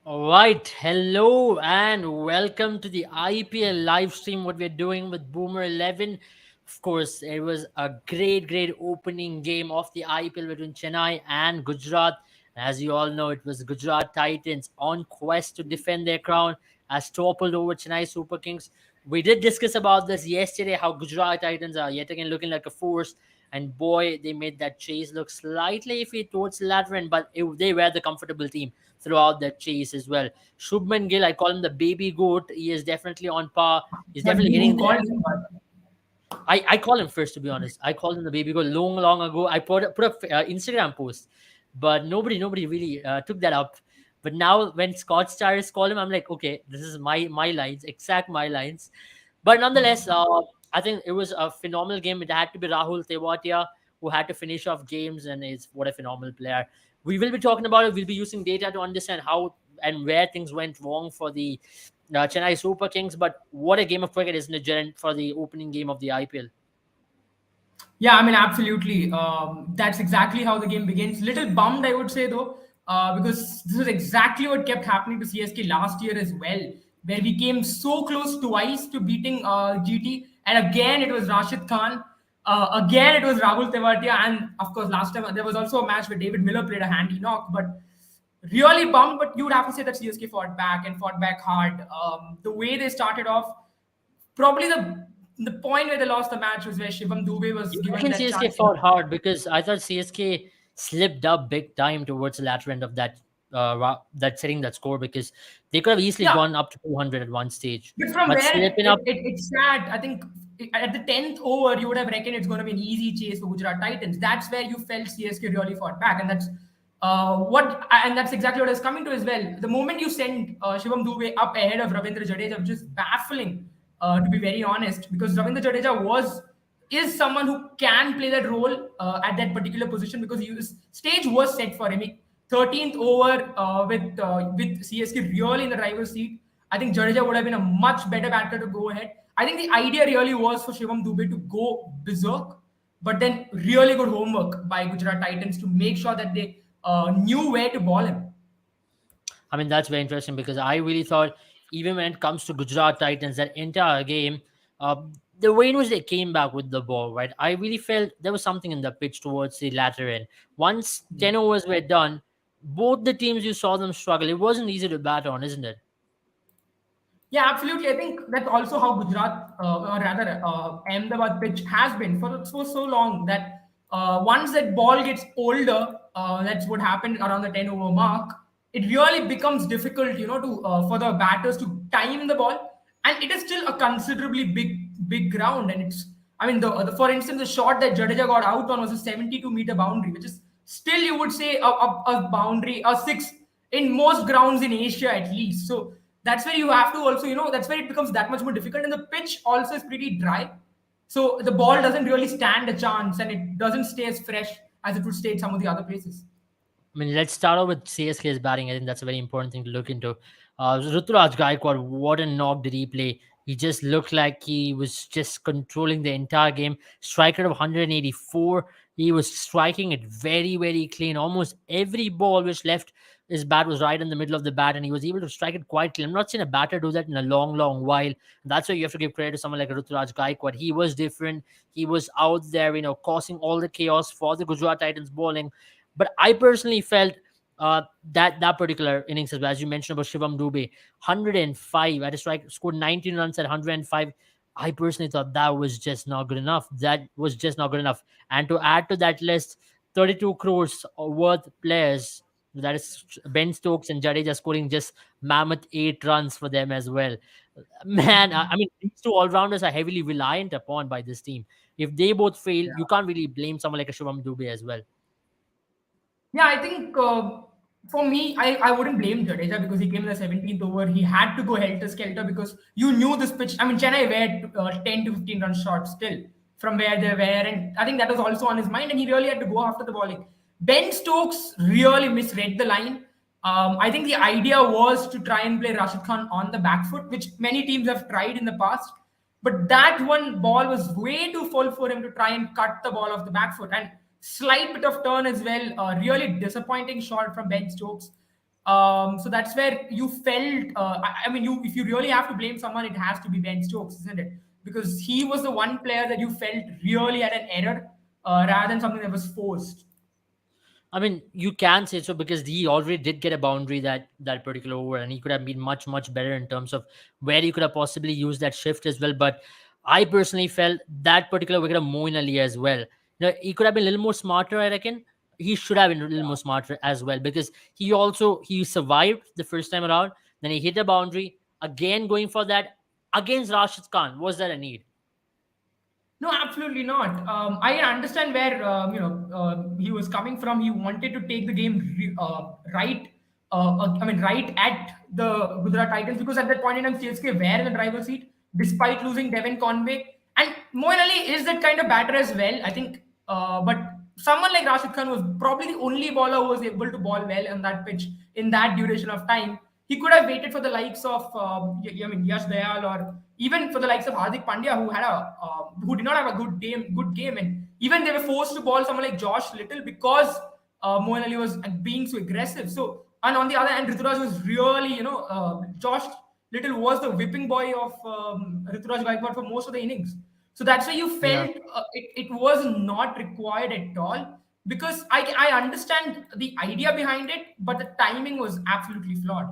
All right, hello and welcome to the IPL live stream. What we're doing with Boomer 11. Of course, it was a great opening game of the IPL between Chennai and Gujarat. As you all know, it was Gujarat Titans on quest to defend their crown as toppled over Chennai Super Kings. We did discuss about this yesterday, how Gujarat Titans are yet again looking like a force. And boy, they made that chase look slightly iffy towards the latter end, but they were the comfortable team throughout that chase as well. Shubman Gill, I call him the baby goat. He is definitely on par. He's But definitely who getting there. called him? I call him first, to be honest. I called him the baby goat long ago. I put a Instagram post, but nobody really took that up. But now when Scott Stars call him, I'm like, okay, this is my lines, exact my lines. But nonetheless, I think it was a phenomenal game. It had to be Rahul Tewatia who had to finish off games, and is what a phenomenal player. We will be talking about it. We'll be using data to understand how and where things went wrong for the Chennai Super Kings. But what a game of cricket, isn't it, Jaren, for the opening game of the IPL? Yeah, I mean, absolutely. That's exactly how the game begins. Little bummed, I would say, though, because this is exactly what kept happening to CSK last year as well, where we came so close twice to beating GT, and again it was Rashid Khan, again it was Rahul Tewatia, and of course last time there was also a match where David Miller played a handy knock, but really bummed. But you would have to say that CSK fought back and fought back hard. The way they started off, probably the point where they lost the match was where Shivam Dubey was You given reckon that CSK chance. fought hard? Because I thought CSK slipped up big time towards the latter end of that setting that score, because they could have easily Yeah, gone up to 200 at one stage, but from but where slipping up. it's sad, I think at the 10th over, you would have reckoned it's going to be an easy chase for Gujarat Titans. That's where you felt CSK really fought back, and that's exactly what I was coming to as well. The moment you send Shivam Dubey up ahead of Ravindra Jadeja, which is baffling, to be very honest, because Ravindra Jadeja is someone who can play that role at that particular position because his stage was set for him. 13th over with CSK really in the driver's seat. I think Jadeja would have been a much better batter to go ahead. I think the idea really was for Shivam Dubey to go berserk, but then really good homework by Gujarat Titans to make sure that they knew where to ball him. I mean, that's very interesting, because I really thought, even when it comes to Gujarat Titans, that entire game, uh, the way in which they came back with the ball, right? I really felt there was something in the pitch towards the latter end. Once 10 overs were done, both the teams, you saw them struggle. It wasn't easy to bat on, isn't it? Yeah, absolutely. I think that's also how Gujarat, or rather Ahmedabad pitch has been for so long that once that ball gets older, that's what happened around the 10 over mark. It really becomes difficult, to for the batters to time the ball, and it is still a considerably big ground. And it's, I mean, the for instance, the shot that Jadeja got out on was a 72-meter boundary, which is still, you would say, a boundary, a six in most grounds in Asia at least. So that's where you have to also, that's where it becomes that much more difficult. And the pitch also is pretty dry. So the ball doesn't really stand a chance and it doesn't stay as fresh as it would stay at some of the other places. I mean, let's start off with CSK's batting. I think that's a very important thing to look into. Ruturaj Gaikwad, what a knock did he play? He just looked like he was just controlling the entire game. Strike rate of 184. He was striking it very clean. Almost every ball which left his bat was right in the middle of the bat, and he was able to strike it quite clean. I'm not seeing a batter do that in a long while. That's why you have to give credit to someone like Ruturaj Gaikwad. He was different. He was out there, causing all the chaos for the Gujarat Titans bowling. But I personally felt that particular innings, as you mentioned about Shivam Dubey, 105 at a strike, scored 19 runs at 105. I personally thought that was just not good enough. That was just not good enough. And to add to that list, 32 crores worth players. That is Ben Stokes and Jadeja scoring just mammoth 8 runs for them as well. Man, I mean, these two all rounders are heavily reliant upon by this team. If they both fail, you can't really blame someone like a Shivam Dubey as well. Yeah, I think for me, I wouldn't blame Jadeja because he came in the 17th over. He had to go helter skelter because you knew this pitch. I mean, Chennai were 10 to 15 run short still from where they were. And I think that was also on his mind. And he really had to go after the bowling. Ben Stokes really misread the line. I think the idea was to try and play Rashid Khan on the back foot, which many teams have tried in the past. But that one ball was way too full for him to try and cut the ball off the back foot. And slight bit of turn as well. Really disappointing shot from Ben Stokes. So that's where you felt. I mean, you if you really have to blame someone, it has to be Ben Stokes, isn't it? Because he was the one player that you felt really had an error rather than something that was forced. I mean, you can say so because he already did get a boundary that particular over, and he could have been much better in terms of where he could have possibly used that shift as well. But I personally felt that particular wicket of Moeen Ali as well. He could have been a little more smarter. I reckon he should have been a little more smarter as well because he survived the first time around. Then he hit a boundary again, going for that against Rashid Khan. Was that a need? No, absolutely not. I understand where he was coming from. He wanted to take the game right. I mean, right at the Gujarat Titans because at that point in time, CSK were in the driver's seat despite losing Devin Conway. And Moeen Ali is that kind of batter as well. I think, but someone like Rashid Khan was probably the only bowler who was able to ball well on that pitch in that duration of time. He could have waited for the likes of, Yash Dayal or even for the likes of Hardik Pandya, who did not have a good game, and even they were forced to ball someone like Josh Little because Moeen Ali was being so aggressive. So, and on the other hand, Rituraj was really, Josh Little was the whipping boy of Rituraj Gaikwad for most of the innings. So that's why you Yeah. felt it was not required at all because I understand the idea behind it, but the timing was absolutely flawed.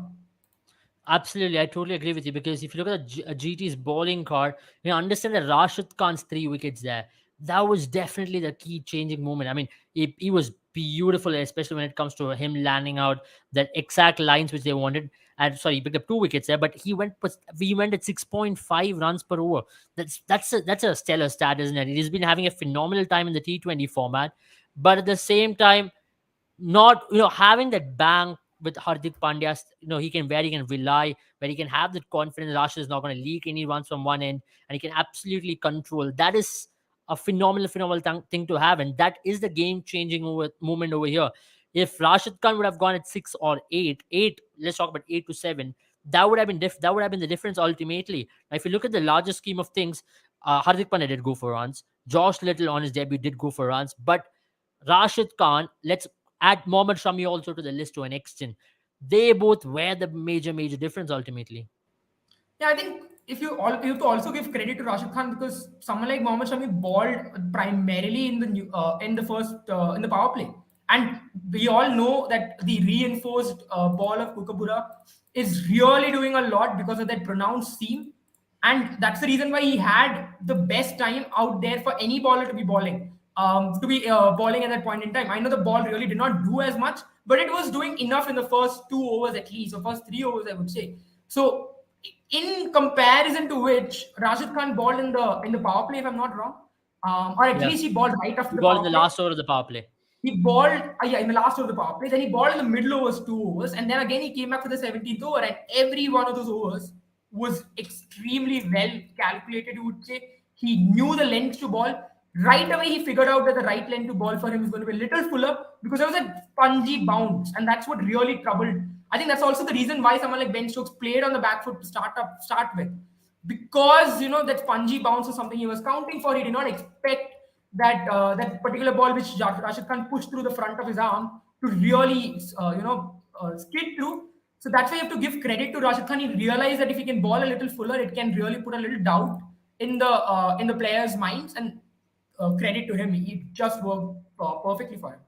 Absolutely, I totally agree with you because if you look at GT's bowling card, you understand that Rashid Khan's 3 wickets there. That was definitely the key changing moment. I mean, he was beautiful, especially when it comes to him landing out that exact lines which they wanted. And sorry, he picked up 2 wickets there, but he went at 6.5 runs per over. That's a stellar stat, isn't it? He's been having a phenomenal time in the T20 format, but at the same time, not having that bang with Hardik Pandya, he can rely, where he can have that confidence. Rashid is not going to leak any runs from one end, and he can absolutely control. That is a phenomenal thing to have, and that is the game changing moment over here. If Rashid Khan would have gone at 6 or 8, let's talk about 8 to 7, that would have been that would have been the difference ultimately. Now, if you look at the larger scheme of things, Hardik Pandya did go for runs. Josh Little on his debut did go for runs, but Rashid Khan, let's add Mohammad Shami also to the list to an extent. They both were the major difference ultimately. Yeah, I think if you have to also give credit to Rashid Khan because someone like Mohammad Shami bowled primarily in the first in the power play, and we all know that the reinforced ball of Kukabura is really doing a lot because of that pronounced seam, and that's the reason why he had the best time out there for any bowler to be bowling. Bowling at that point in time. I know the ball really did not do as much, but it was doing enough in the first 2 overs at least, or first 3 overs, I would say. So in comparison to which Rashid Khan bowled in the power play, if I'm not wrong, or at Yeah. least he bowled right He after the ball in power the play. last over of the power play. He bowled, yeah, in the last over of the power play. Then he bowled in the middle overs, 2 overs, and then again he came back for the 17th over. And every one of those overs was extremely well calculated. You would say he knew the length to ball. Right away, he figured out that the right length to ball for him is going to be a little fuller because there was a spongy bounce, and that's what really troubled. I think that's also the reason why someone like Ben Stokes played on the back foot to start with, because that spongy bounce was something he was counting for. He did not expect that particular ball which Rashid Khan pushed through the front of his arm to really skid through. So that's why you have to give credit to Rashid Khan. He realized that if he can ball a little fuller, it can really put a little doubt in the players' minds. And credit to him, it just worked perfectly for him.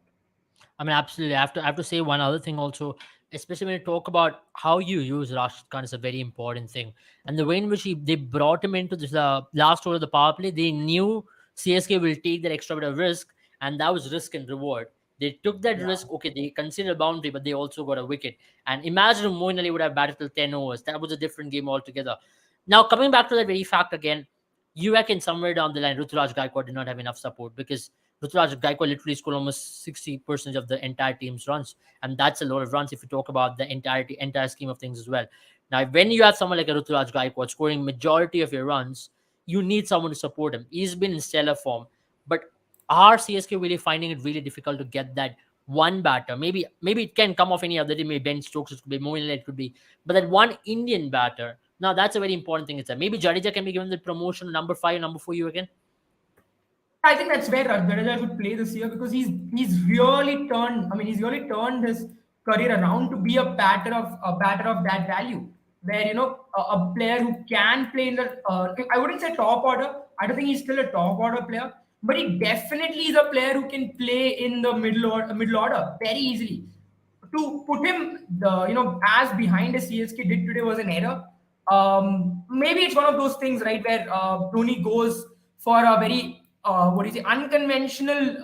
I mean, absolutely. I have to say one other thing also, especially when you talk about how you use Rashid Khan is a very important thing, and the way in which they brought him into this last over of the power play. They knew CSK will take that extra bit of risk, and that was risk and reward. They took that Yeah. risk. Okay, they considered a boundary, but they also got a wicket. And imagine if Moeen Ali would have batted till 10 overs. That was a different game altogether. Now coming back to that very fact again, you reckon somewhere down the line, Ruturaj Gaikwad did not have enough support because Ruturaj Gaikwad literally scored almost 60% of the entire team's runs. And that's a lot of runs if you talk about the entire scheme of things as well. Now, when you have someone like a Ruturaj Gaikwad scoring majority of your runs, you need someone to support him. He's been in stellar form. But are CSK really finding it really difficult to get that one batter? Maybe it can come off any other team, maybe Ben Stokes, it could be Moeen, it could be, but that one Indian batter. Now that's a very important thing. It's that maybe Jadeja can be given the promotion number 5, number 4. You again? I think that's where Jadeja should play this year because he's really turned. I mean, he's really turned his career around to be a batter of that value, where a player who can play in the I wouldn't say top order. I don't think he's still a top order player, but he definitely is a player who can play in the middle order very easily. To put him as behind as CSK did today was an error. Maybe it's one of those things, right, where Dhoni goes for a very what do you say, unconventional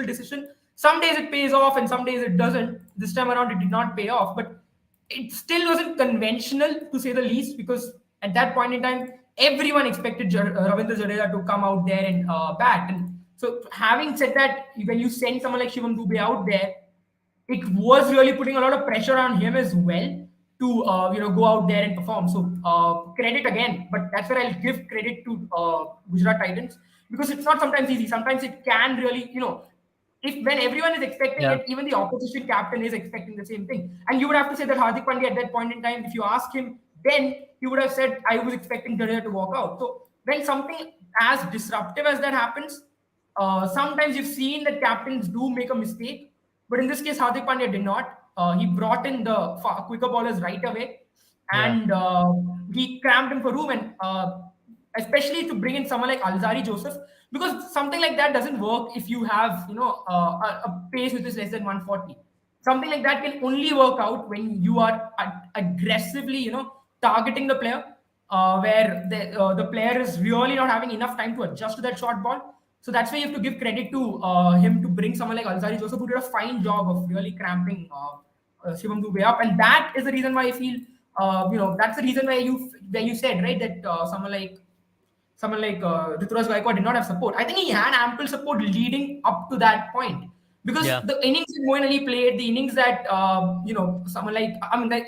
decision. Some days it pays off, and some days it doesn't. This time around, it did not pay off, but it still wasn't conventional to say the least, because at that point in time, everyone expected Ravindra Jadeja to come out there and bat. And so, having said that, when you send someone like Shivam Dubey out there, it was really putting a lot of pressure on him as well to go out there and perform. So credit again, but that's where I'll give credit to Gujarat Titans, because it's not sometimes easy. Sometimes it can really if when everyone is expecting Yeah. it, even the opposition captain is expecting the same thing. And you would have to say that Hardik Pandya at that point in time, if you ask him, then he would have said, I was expecting Jadeja to walk out. So when something as disruptive as that happens, sometimes you've seen that captains do make a mistake, but in this case, Hardik Pandya did not. He brought in the quicker ballers right away, Yeah. and he cramped him for room, and especially to bring in someone like Alzari Joseph, because something like that doesn't work if you have a pace which is less than 140. Something like that can only work out when you are aggressively targeting the player, where the player is really not having enough time to adjust to that short ball. So that's why you have to give credit to him to bring someone like Alzari Joseph, who did a fine job of really cramping Shivam Dubey up, and that is the reason why I feel, that's the reason why you said, right, that someone like Ruturaj Gaikwad did not have support. I think he had ample support leading up to that point, because Yeah. the innings that Moeen Ali played, the innings that the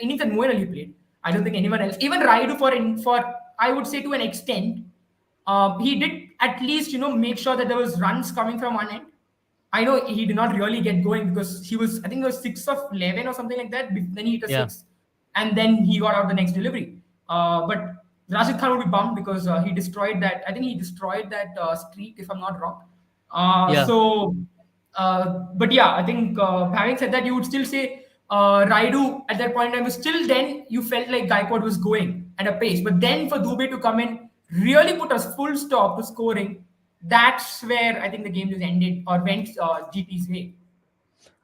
innings that Moeen Ali played, I don't think anyone else, even Raidu for I would say to an extent, he did at least make sure that there was runs coming from one end. I know he did not really get going because he was, I think it was 6 of 11 or something like that. Then he hit a Yeah. six, and then he got out the next delivery. But Rashid Khan would be bummed because he destroyed that. I think he destroyed that streak, if I'm not wrong. Yeah. But yeah, I think having said that, you would still say Raidu at that point in time was still, then you felt like Gaikwad was going at a pace. But then for Dubey to come in, really put a full stop to scoring, that's where I think the game just ended or went GT's way.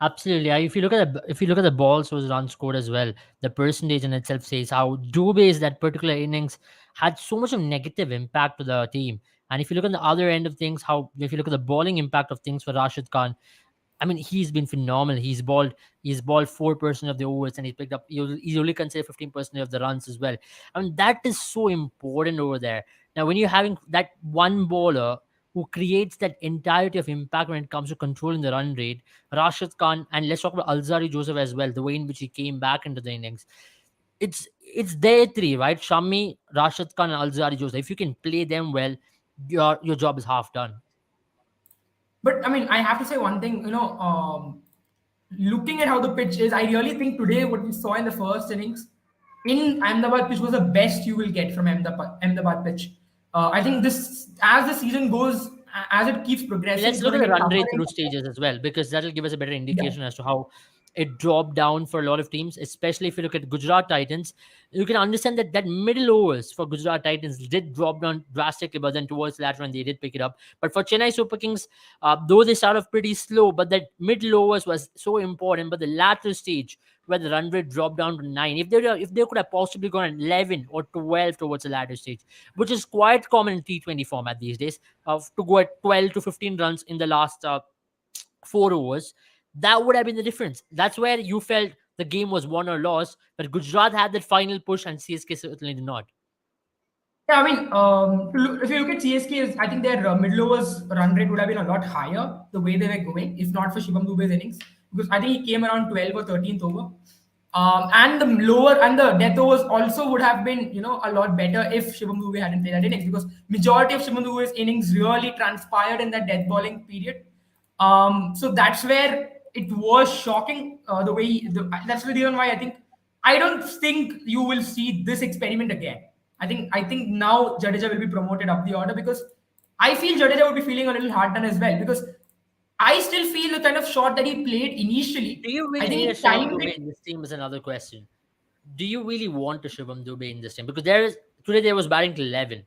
Absolutely. If you look at the balls was run scored as well, the percentage in itself says how Dubey's that particular innings had so much of negative impact to the team. And if you look at the other end of things, how if you look at the bowling impact of things for Rashid Khan, I mean, he's been phenomenal. He's balled 4% of the overs, and he's only considered 15% of the runs as well. I mean, that is so important over there. Now, when you're having that one bowler who creates that entirety of impact when it comes to controlling the run rate, Rashid Khan, and let's talk about Alzari Joseph as well, the way in which he came back into the innings. It's their three, right? Shami, Rashid Khan, and Alzari Joseph. If you can play them well, your job is half done. But I mean, I have to say one thing, looking at how the pitch is, I really think today what we saw in the first innings in Ahmedabad pitch was the best you will get from Ahmedabad pitch. I think this, as the season goes, as it keeps progressing, Let's it's look going at to the get run tougher rate and through tougher. stages as well, because that'll give us a better Yeah. indication as to how it dropped down for a lot of teams, especially if you look at Gujarat Titans. You can understand that middle overs for Gujarat Titans did drop down drastically, but then towards the latter end they did pick it up. But for Chennai Super Kings, though they started off pretty slow, but that middle overs was so important. But the latter stage where the run rate dropped down to 9, if they could have possibly gone at 11 or 12 towards the latter stage, which is quite common in T20 format these days, to go at 12 to 15 runs in the last 4 overs, that would have been the difference. That's where you felt the game was won or lost. But Gujarat had that final push, and CSK certainly did not. Yeah, I mean, if you look at CSK, I think their middle overs run rate would have been a lot higher the way they were going, if not for Shivam Dubey's innings, because I think he came around 12th or 13th over. And the lower and the death overs also would have been, a lot better if Shivam Dubey hadn't played that innings, because majority of Shivam Dubey's innings really transpired in that death bowling period. So that's where it was shocking the way that's the reason why I don't think you will see this experiment again. I think now Jadeja will be promoted up the order, because I feel Jadeja would be feeling a little hard done as well, because I still feel the kind of shot that he played initially. Do you I really think need a he Shivam timed Dubey it. in this team? Is another question. Do you really want a Shivam Dubey in this team? Because there is today there was batting to 11.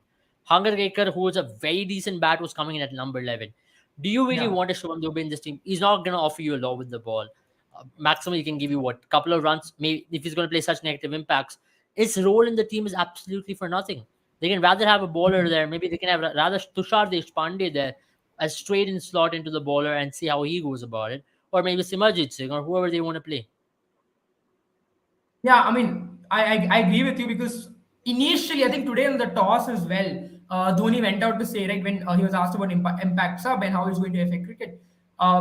Hungergaker, who was a very decent bat, was coming in at number 11. Do you really Yeah. want a Shivam Dubey in this team? He's not going to offer you a lot with the ball. Maximum, he can give you what, couple of runs. Maybe if he's going to play such negative impacts, his role in the team is absolutely for nothing. They can rather have a bowler there. Maybe they can have rather Tushar Deshpande there as straight in slot into the bowler and see how he goes about it. Or maybe Simarjit Singh or whoever they want to play. Yeah, I mean, I agree with you because initially, I think today in the toss as well, Dhoni went out to say, right, when he was asked about impact sub and how it's going to affect cricket,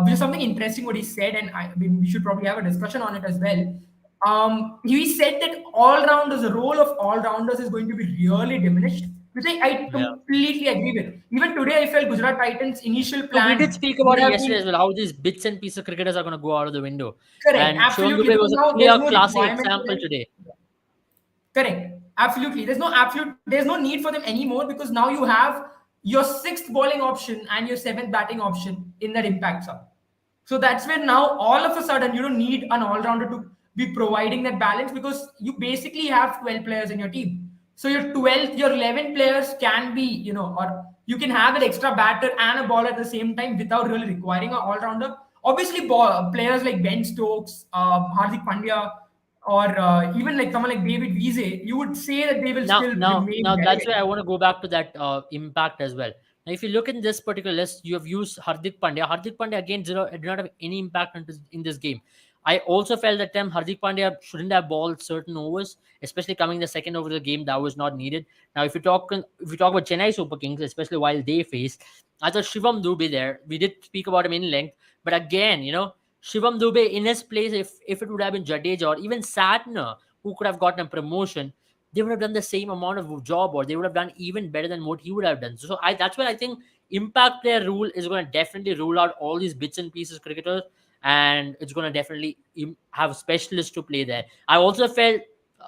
which is something interesting what he said, and I mean, we should probably have a discussion on it as well. He said that all rounders, the role of all rounders is going to be really diminished, which I Yeah. completely agree with. Even today, I felt Gujarat Titans' initial No, we did plan speak would about it have yesterday as been well. How these bits and pieces of cricketers are going to go out of the window, correct, and Shivam absolutely, Dubey because was a now there's clear, no classic requirement for example them. today. Correct. Absolutely. There's no need for them anymore because now you have your sixth bowling option and your seventh batting option in that impact sub. So that's where now all of a sudden you don't need an all-rounder to be providing that balance because you basically have 12 players in your team. So your 11 players can be, or you can have an extra batter and a bowler at the same time without really requiring an all-rounder. Obviously, players like Ben Stokes, Hardik Pandya, or even like someone like David Wiese, you would say that they will Now, still now, remain now that's where relevant. I want to go back to that impact as well. Now, if you look in this particular list, you have used Hardik Pandya. Hardik Pandya again did not have any impact in this game. I also felt that time Hardik Pandya shouldn't have bowled certain overs, especially coming the second over of the game that was not needed. Now, if you talk about Chennai Super Kings, especially while they faced, I thought Shivam Dubey there. We did speak about him in length, but again, Shivam Dubey in his place, if it would have been Jadeja or even Satner who could have gotten a promotion, they would have done the same amount of job or they would have done even better than what he would have done. So that's why I think impact player rule is going to definitely rule out all these bits and pieces cricketers, and it's going to definitely have specialists to play there. I also felt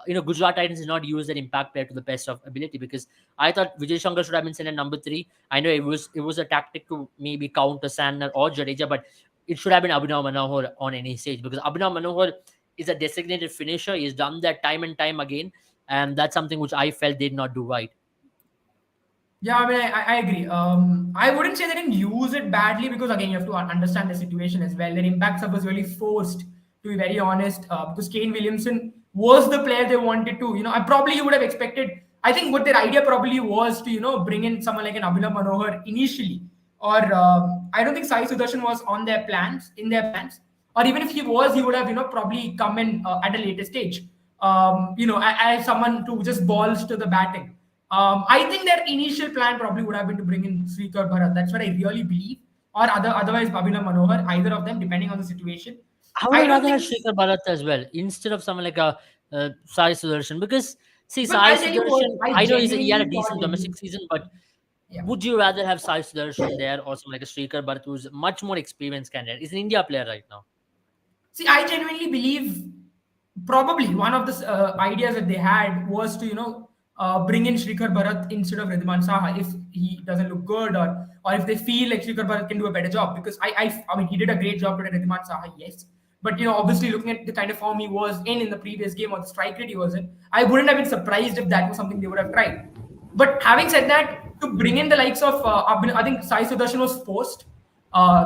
Gujarat Titans did not use their impact player to the best of ability because I thought Vijay Shankar should have been sent at number 3. I know it was a tactic to maybe counter Sandner or Jadeja, but it should have been Abhinav Manohar on any stage because Abhinav Manohar is a designated finisher. He's done that time and time again, and that's something which I felt they did not do right. Yeah, I mean, I agree. I wouldn't say they didn't use it badly because again, you have to understand the situation as well. Their impact sub was really forced, to be very honest, because Kane Williamson was the player they wanted to. I probably you would have expected. I think what their idea probably was to bring in someone like an Abhinav Manohar initially, or I don't think Sai Sudarshan was on their plans, or even if he was, he would have probably come in at a later stage. As someone to just balls to the batting. I think their initial plan probably would have been to bring in Srikar Bharat. That's what I really believe. Or otherwise Babina Manohar, either of them, depending on the situation. I would I have don't rather had think Shikhar Bharat as well instead of someone like a Sai Sudarshan because see because Sai I'll tell you what, Sudarshan, I I know he had a genuinely thought decent maybe. domestic season, but Yeah. would you rather have Sai Sudarshan there or someone like a Shrikar Bharat who's much more experienced candidate? He's an India player right now. See, I genuinely believe probably one of the ideas that they had was to bring in Shrikar Bharat instead of Ridwan Saha if he doesn't look good or if they feel like Shrikar Bharat can do a better job because I mean he did a great job today Ridwan Saha, yes, but obviously looking at the kind of form he was in the previous game or the strike rate he was in, I wouldn't have been surprised if that was something they would have tried. But having said that, to bring in the likes of I think Sai Sudarshan was forced.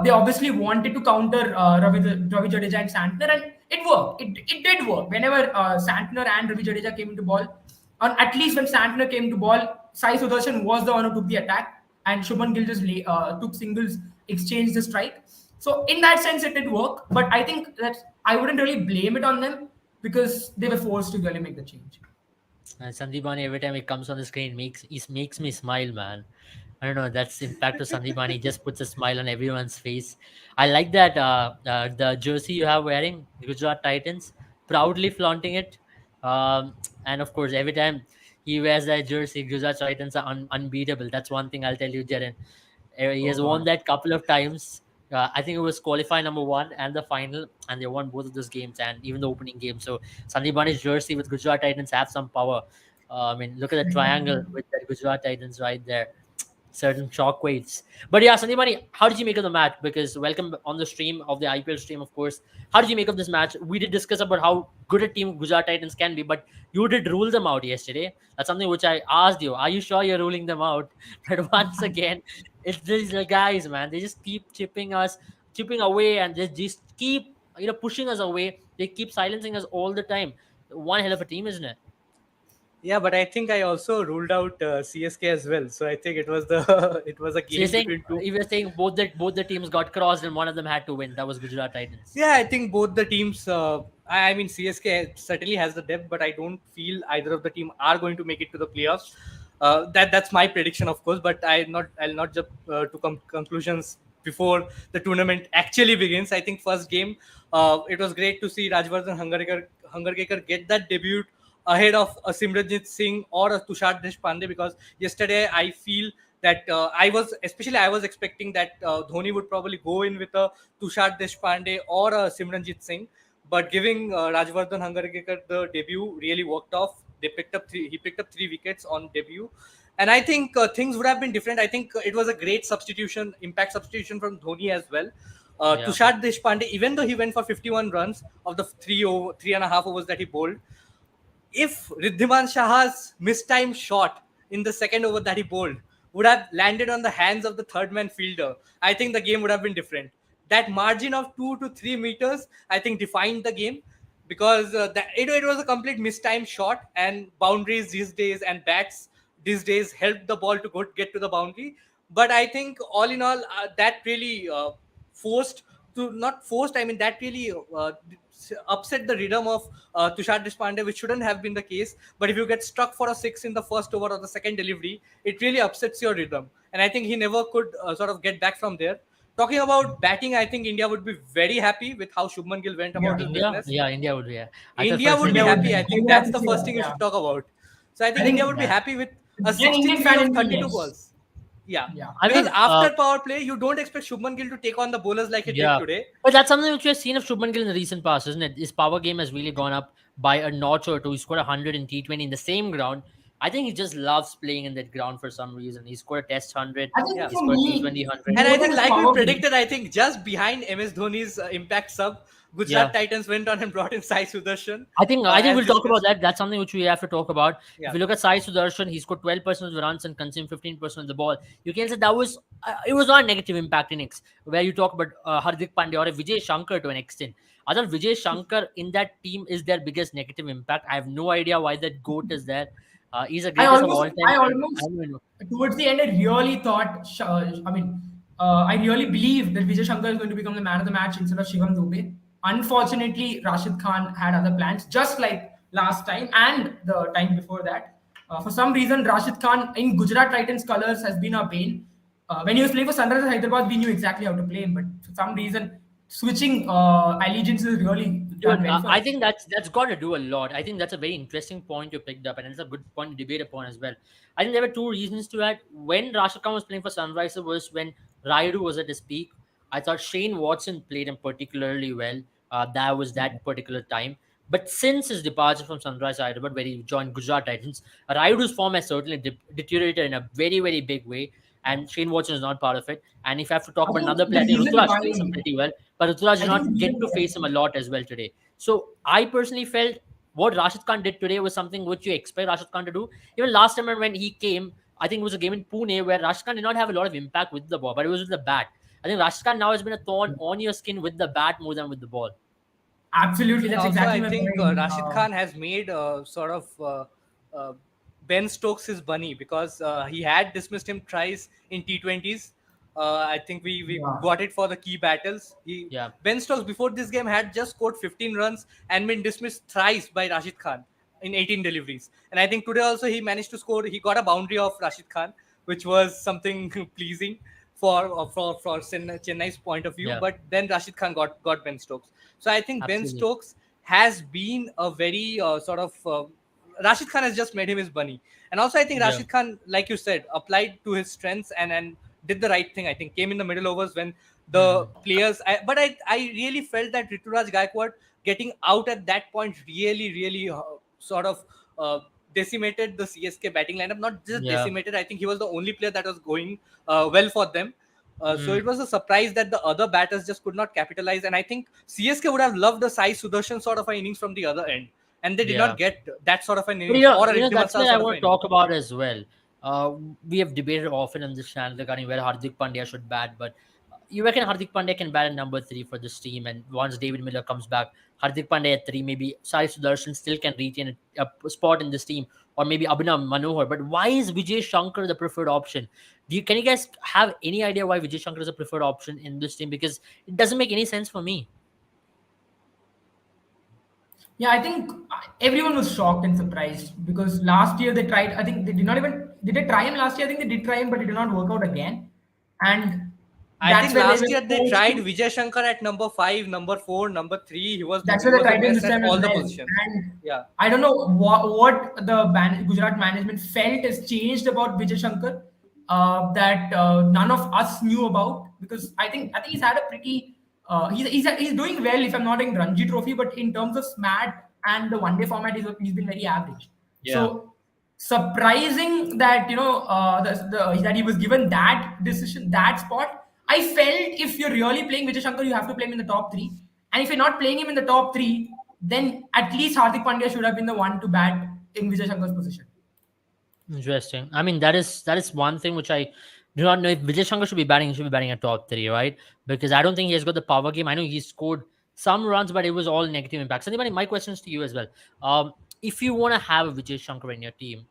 They obviously wanted to counter Ravi Jadeja and Santner, and it worked. It did work. Whenever Santner and Ravi Jadeja came into ball, or at least when Santner came to ball, Sai Sudarshan was the one who took the attack, and Shubman Gill just took singles, exchanged the strike. So in that sense, it did work. But I think that I wouldn't really blame it on them because they were forced to really make the change. And Sandeep Bani, every time he comes on the screen, makes me smile, man. I don't know. That's the impact of Sandeep Bani. He just puts a smile on everyone's face. I like that the jersey you have wearing, the Gujarat Titans, proudly flaunting it. And of course, every time he wears that jersey, Gujarat Titans are unbeatable. That's one thing I'll tell you, Jaren. He Oh has won God. that couple of times. I think it was qualify number 1 and the final, and they won both of those games and even the opening game. So Sandeep Bani's jersey with Gujarat Titans have some power. I mean, look at the triangle with the Gujarat Titans right there. certain shockwaves. But yeah, Sandeepani, how did you make of the match? Because welcome on the stream of the IPL stream, of course. How did you make of this match? We did discuss about how good a team Gujarat Titans can be, but you did rule them out yesterday. That's something which I asked you. Are you sure you're ruling them out? But once again, it's these guys, man. They just keep chipping away, and they just keep pushing us away. They keep silencing us all the time. One hell of a team, isn't it? Yeah, but I think I also ruled out CSK as well. So I think it was the it was a So you're game saying between two. if you're saying both the teams got crossed and one of them had to win. That was Gujarat Titans. Yeah, I think both the teams. I mean, CSK certainly has the depth, but I don't feel either of the team are going to make it to the playoffs. That's my prediction, of course. But I'll not jump to conclusions before the tournament actually begins. I think first game, it was great to see Rajvardhan Hangarkar get that debut ahead of a Simranjit Singh or a Tushar Deshpande, because yesterday I feel that I was expecting that Dhoni would probably go in with a Tushar Deshpande or a Simranjit Singh, but giving Rajvardhan Hangarkar the debut really worked off. He picked up 3 wickets on debut, and I think things would have been different. I think it was a great substitution, impact substitution from Dhoni as well. Yeah. Tushar Deshpande, even though he went for 51 runs of the 3.5 overs that he bowled, if Riddhiman Shaha's mistimed shot in the second over that he bowled would have landed on the hands of the third man fielder, I think the game would have been different. That margin of 2 to 3 meters, I think, defined the game, because it was a complete mistimed shot, and boundaries these days and bats these days help the ball to get to the boundary. But I think all in all, that really forced not forced. I mean, that really upset the rhythm of Tushar Deshpande, which shouldn't have been the case. But if you get struck for a six in the first over or the second delivery, it really upsets your rhythm. And I think he never could sort of get back from there. Talking about batting, I think India would be very happy with how Shubman Gill went about Yeah. his India? business. Yeah, India would be. Yeah. I thought India first would be India India would would happy. be. I be think very that's happy the to see first that. thing you Yeah. should talk about. So I I think India think would be Yeah. happy with a an Indian 63 fan of in me, 32 yes. balls. Yeah, Yeah. I because mean, after power play, you don't expect Shubman Gill to take on the bowlers like he did yeah. today. But that's something which we've seen of Shubman Gill in the recent past, isn't it? His power game has really gone up by a notch or two. He scored 100 in T20 in the same ground. I think he just loves playing in that ground for some reason. He scored a Test 100. I Yeah. think He for scored me, T20 100. And I more than think, his like we power play, predicted, I think just behind MS Dhoni's impact sub, Yeah. Gujarat Titans went on and brought in Sai Sudarshan, I think as we'll talk about discussed. that. That's something which we have to talk about. If Yeah. you look at Sai Sudarshan, he scored 12% of the runs and consumed 15% of the ball. You can say that was it was not a negative impact innings where you talk about Hardik Pandya or Vijay Shankar to an extent. I thought Vijay Shankar in that team is their biggest negative impact. I have no idea why that goat is there. He's the greatest of all time. I I almost, don't even know. towards the end, I really thought, I mean, I really believed that Vijay Shankar is going to become the man of the match instead of Shivam Dubey. Unfortunately, Rashid Khan had other plans, just like last time and the time before that. For some reason, Rashid Khan in Gujarat Titans colors has been a pain. When he was playing for Sunrisers Hyderabad, we knew exactly how to play him, but for some reason, switching allegiances really done Dude, well for I him. think that's got to do a lot. I think that's a very interesting point you picked up, and it's a good point to debate upon as well. I think there were two reasons to that. When Rashid Khan was playing for Sunrisers was when Raidu was at his peak. I thought Shane Watson played him particularly well. That was that particular time. But since his departure from Sunrise Hyderabad, where he joined Gujarat Titans, Raidu's form has certainly deteriorated in a very, very big way. And Shane Watson is not part of it. And if I have to talk I about think another the player, I think reason Ruturaj why, plays him pretty well. But Ruturaj did I think the not get reason to why, face him a lot as well today. So I personally felt what Rashid Khan did today was something which you expect Rashid Khan to do. Even last time when he came, I think it was a game in Pune where Rashid Khan did not have a lot of impact with the ball, but it was with the bat. I think Rashid Khan now has been a thorn on your skin with the bat more than with the ball. absolutely, And that's also, exactly I my think point. Rashid Khan has made uh, Ben Stokes his bunny, because he had dismissed him thrice in T20s. I think we Yeah. got it for the key battles. Yeah, Ben Stokes before this game had just scored 15 runs and been dismissed thrice by Rashid Khan in 18 deliveries. And I think today also he managed to score. He got a boundary of Rashid Khan, which was something pleasing for Chennai's point of view. yeah, But then Rashid Khan got Ben Stokes. So I think Ben absolutely. Stokes has been a very Rashid Khan has just made him his bunny. And also I think Yeah, Rashid Khan, like you said, applied to his strengths and did the right thing. I think came in the middle overs when the hmm, players. I really felt that Rituraj Gaikwad getting out at that point really sort of uh, decimated the CSK batting lineup. Not just Yeah. decimated, I think he was the only player that was going well for them. So Mm, it was a surprise that the other batters just could not capitalize. And I think CSK would have loved a Sai Sudarshan sort of an innings from the other end. And they did yeah. not get that sort of an But innings or a Riddhim that's Ansah where I sort of an want to innings. talk about as well. We have debated often on this channel regarding where Hardik Pandya should bat, but you reckon Hardik Pandya can bat at number three for this team, and once David Miller comes back, Hardik Pandya at three, maybe Sai Sudarshan still can retain a spot in this team, or maybe Abhinav Manohar. But why is Vijay Shankar the preferred option? Can you guys have any idea why Vijay Shankar is a preferred option in this team? Because it doesn't make any sense for me. Yeah, I think everyone was shocked and surprised because last year they tried. I think they did not even did they try him last year? I think they did try him, but it did not work out again. And I that's think where they last were year they forced tried to. Vijay Shankar at number 5, number 4, number 3. That's He where they was the tried him best this at time as all the well. positions. And Yeah. I don't know what the Gujarat management felt has changed about Vijay Shankar that none of us knew about because I think he's had a pretty he's doing well if I'm not in Ranji Trophy, but in terms of SMAT and the one day format, he's been very average. Yeah. So surprising that that he was given that decision, that spot. I felt if you're really playing Vijay Shankar, you have to play him in the top three. And if you're not playing him in the top three, then at least Hardik Pandya should have been the one to bat in Vijay Shankar's position. Interesting. I mean, that is one thing which I do not know if Vijay Shankar should be batting. He should be batting at top three, right? Because I don't think he has got the power game. I know he scored some runs, but it was all negative impacts. Anybody, my questions to you as well. If you want to have a Vijay Shankar in your team,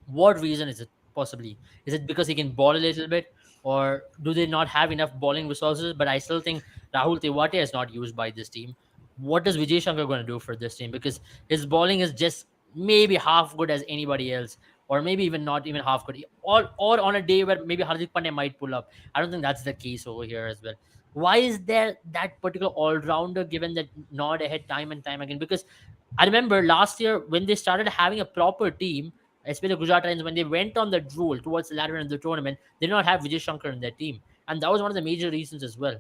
what reason is it possibly? Is it because he can ball a little bit, or do they not have enough bowling resources? But I still think Rahul Tewati is not used by this team. What is Vijay Shankar going to do for this team? Because his bowling is just maybe half good as anybody else, or maybe even not even half good. Or on a day where maybe Hardik Pandya might pull up. I don't think that's the case over here as well. Why is there that particular all rounder given that nod ahead time and time again? Because I remember last year when they started having a proper team, especially the Gujarat Titans, when they went on the drool towards the latter end of the tournament, they did not have Vijay Shankar in their team. And that was one of the major reasons as well.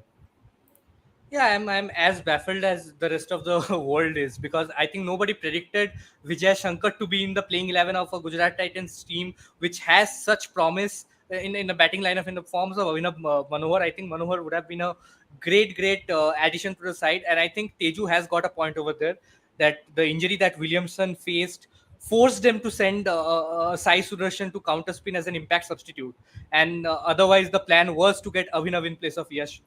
Yeah, I'm as baffled as the rest of the world is because I think nobody predicted Vijay Shankar to be in the playing 11 of a Gujarat Titans team, which has such promise in the batting lineup in the forms of Abhinav Manohar. I think Manohar would have been a great addition to the side. And I think Teju has got a point over there that the injury that Williamson faced forced them to send Sai Sudarshan to counter spin as an impact substitute. And otherwise, the plan was to get Abhinav in place of Yash.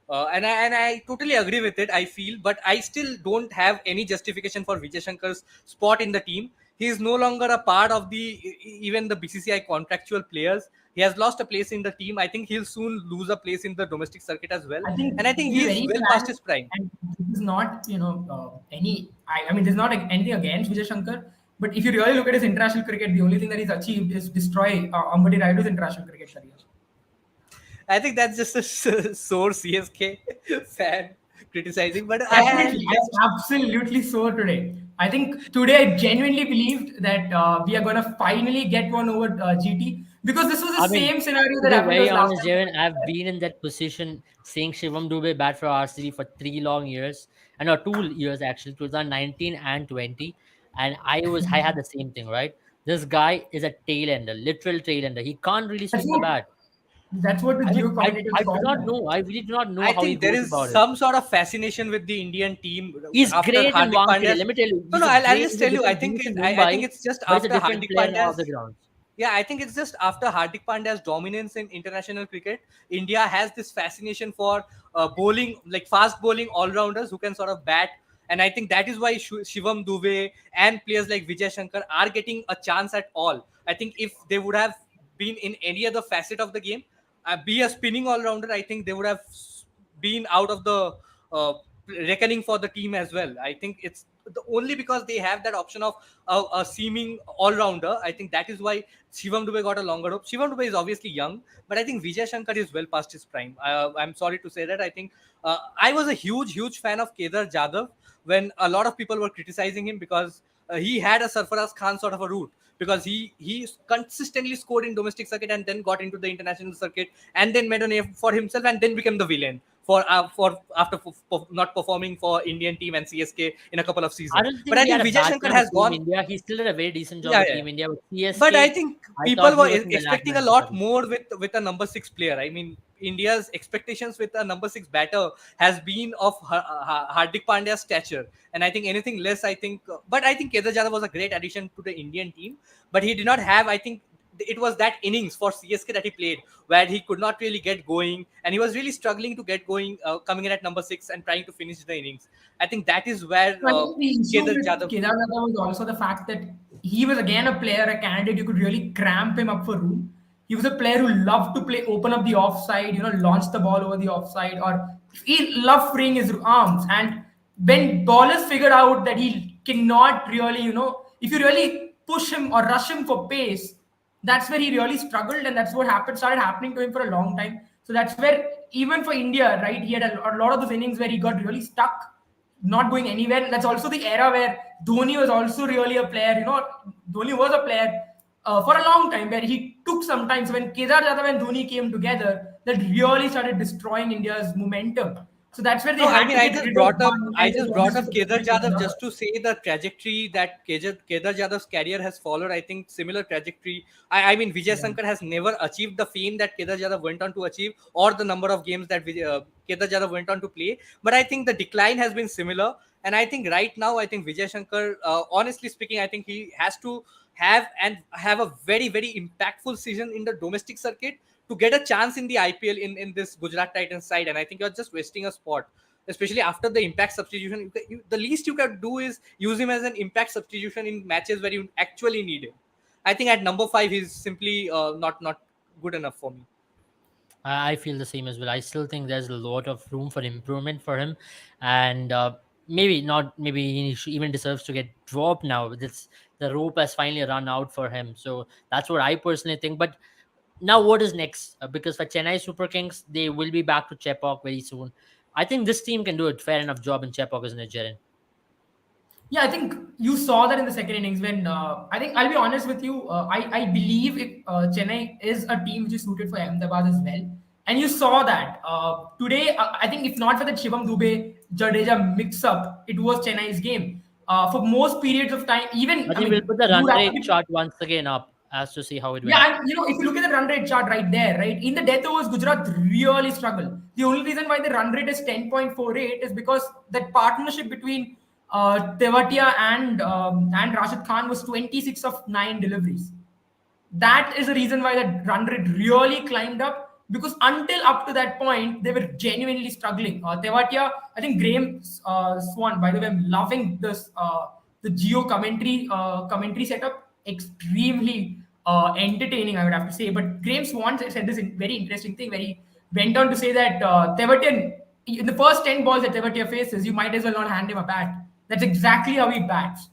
And I totally agree with it. I feel, but I still don't have any justification for Vijay Shankar's spot in the team. He is no longer a part of even the BCCI contractual players. He has lost a place in the team. I think he'll soon lose a place in the domestic circuit as well. I think And I think to be he's very well past frank, his prime. and this is not any. I mean, there's not anything against Vijay Shankar, but if you really look at his international cricket, the only thing that he's achieved is destroy Ambati Rayudu's international cricket career. I think that's just a sore CSK fan criticizing. But Definitely, I'm absolutely sore today. I think today I genuinely believed that we are gonna finally get one over GT because this was I the mean, same scenario to that be happened to very us last honest, time. Jaren, I've been in that position seeing Shivam Dubey bat for RCB for 3 long years. And no, 2 years actually, 2019 and 20. And I had the same thing, right? This guy is a tail ender, literal tail ender. He can't really That's swing the what bat. that's what the I mean, Geo commentators I do call not him. know. I really do not know I how he think there goes is about it. some sort of fascination with the Indian team He's after great in Hardik Wankhede. Pandya's. Let me tell you, No, no, I'll just he's a tell you. I different think beast in I think Mumbai, it's just but it's a after different Hardik player off the Pandya's. ground. Yeah, I think it's just after Hardik Pandya's dominance in international cricket, India has this fascination for bowling, like fast bowling all rounders who can sort of bat. And I think that is why Shivam Dubey and players like Vijay Shankar are getting a chance at all. I think if they would have been in any other facet of the game, be a spinning all rounder, I think they would have been out of the uh, reckoning for the team as well. I think it's only because they have that option of a seeming all-rounder. I think that is why Shivam Dubey got a longer rope. Shivam Dubey is obviously young, but I think Vijay Shankar is well past his prime. I'm sorry to say that. I think I was a huge fan of Kedar Jadhav when a lot of people were criticizing him because he had a Sarfaraz Khan sort of a route because he consistently scored in domestic circuit and then got into the international circuit and then made a name for himself and then became the villain for after not performing for Indian team and CSK in a couple of I seasons. don't But think I he had think a Vijay bad Shankar time with has Team gone. India. He still did a very decent job Yeah, with yeah. Team India. With But I CSK, think I people thought were he was in the lag expecting a man lot position. more with a number six player. I mean, India's expectations with a number six batter has been of Hardik Pandya's stature, and I think anything less, I think. But I think Kedar Jadhav was a great addition to the Indian team, but he did not have. I think it was that innings for CSK that he played where he could not really get going, and he was really struggling to get going, coming in at number six and trying to finish the innings. I think that is where I think the issue Kedar with Jadhav. Kedar Jadhav was also the fact that he was again a player, a candidate. You could really cramp him up for room. He was a player who loved to play, open up the offside, launch the ball over the offside, or he loved freeing his arms. And when ballers figured out that he cannot really, if you really push him or rush him for pace, that's where he really struggled, and that's what happened started happening to him for a long time. So that's where even for India, right, he had a lot of those innings where he got really stuck, not going anywhere. And that's also the era where Dhoni was also really a player. Dhoni was a player for a long time where he took some time. So when Kedar Jadhav and Dhoni came together, that really started destroying India's momentum. So that's where they No, I had mean, to get rid of one I and just just brought obviously up Kedar substitute Jadhav another. just to say the trajectory that Kedar Jadhav's career has followed. I think similar trajectory. I mean, Vijay Yeah. Shankar has never achieved the fame that Kedar Jadhav went on to achieve, or the number of games that Kedar Jadhav went on to play. But I think the decline has been similar. And I think right now, I think Vijay Shankar, honestly speaking, I think he has to have a very, very impactful season in the domestic circuit to get a chance in the IPL in this Gujarat Titans side. And I think you're just wasting a spot, especially after the impact substitution. The least you can do is use him as an impact substitution in matches where you actually need him. I think at number five, he's simply not good enough for me. I feel the same as well. I still think there's a lot of room for improvement for him, and maybe not. Maybe even deserves to get dropped now. This the rope has finally run out for him. So that's what I personally think. But now, what is next? Because for Chennai Super Kings, they will be back to Chepauk very soon. I think this team can do a fair enough job in Chepauk, isn't it, Jaren? Yeah, I think you saw that in the second innings when I think I'll be honest with you. I believe Chennai is a team which is suited for Ahmedabad as well, and you saw that today. I think if not for the Shivam Dubey Jadeja mix-up, it was Chennai's game for most periods of time. I Even I think we'll mean, put the you run would rate actually. chart once again up as to see how it went. Yeah, and if you look at the run rate chart right there, right, in the death overs, Gujarat really struggled. The only reason why the run rate is 10.48 is because that partnership between Tewatia and Rashid Khan was 26 of 9 deliveries. That is the reason why that run rate really climbed up, because until up to that point they were genuinely struggling. Tewatia, I think Graham Swan. By the way, I'm loving this the Geo commentary setup. Extremely entertaining, I would have to say. But Graham Swan said this very interesting thing where he went on to say that Tewatia, in the first 10 balls that Tewatia faces, you might as well not hand him a bat. That's exactly how he bats.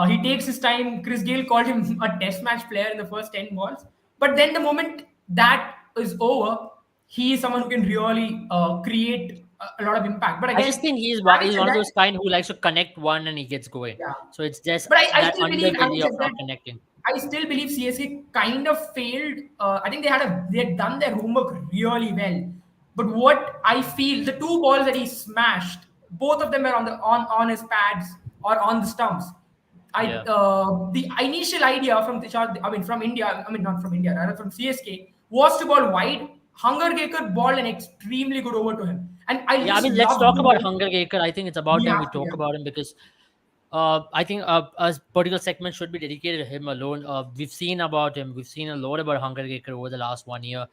He takes his time. Chris Gayle called him a test match player in the first 10 balls. But then the moment that is over, he is someone who can really create a lot of impact. But I just again, think having he's said one of that, those kind who likes to connect one and he gets going. yeah. So it's just But I that still believe, having underbelly of said not that, connecting. I still believe CSK kind of failed. I think they had done their homework really well. But what I feel, the two balls that he smashed, both of them were on his pads or on the stumps. Yeah. The initial idea from from India, I mean not from India, rather from CSK, was to ball wide. Hunger Gaker balled an extremely good over to him, and I Yeah, I just mean, let's love talk the about way Hunger Gaker. I think it's about we time we have to. talk Yeah. about him because I think a particular segment should be dedicated to him alone. We've seen about him. We've seen a lot about Hunger Gaker over the last 1 year.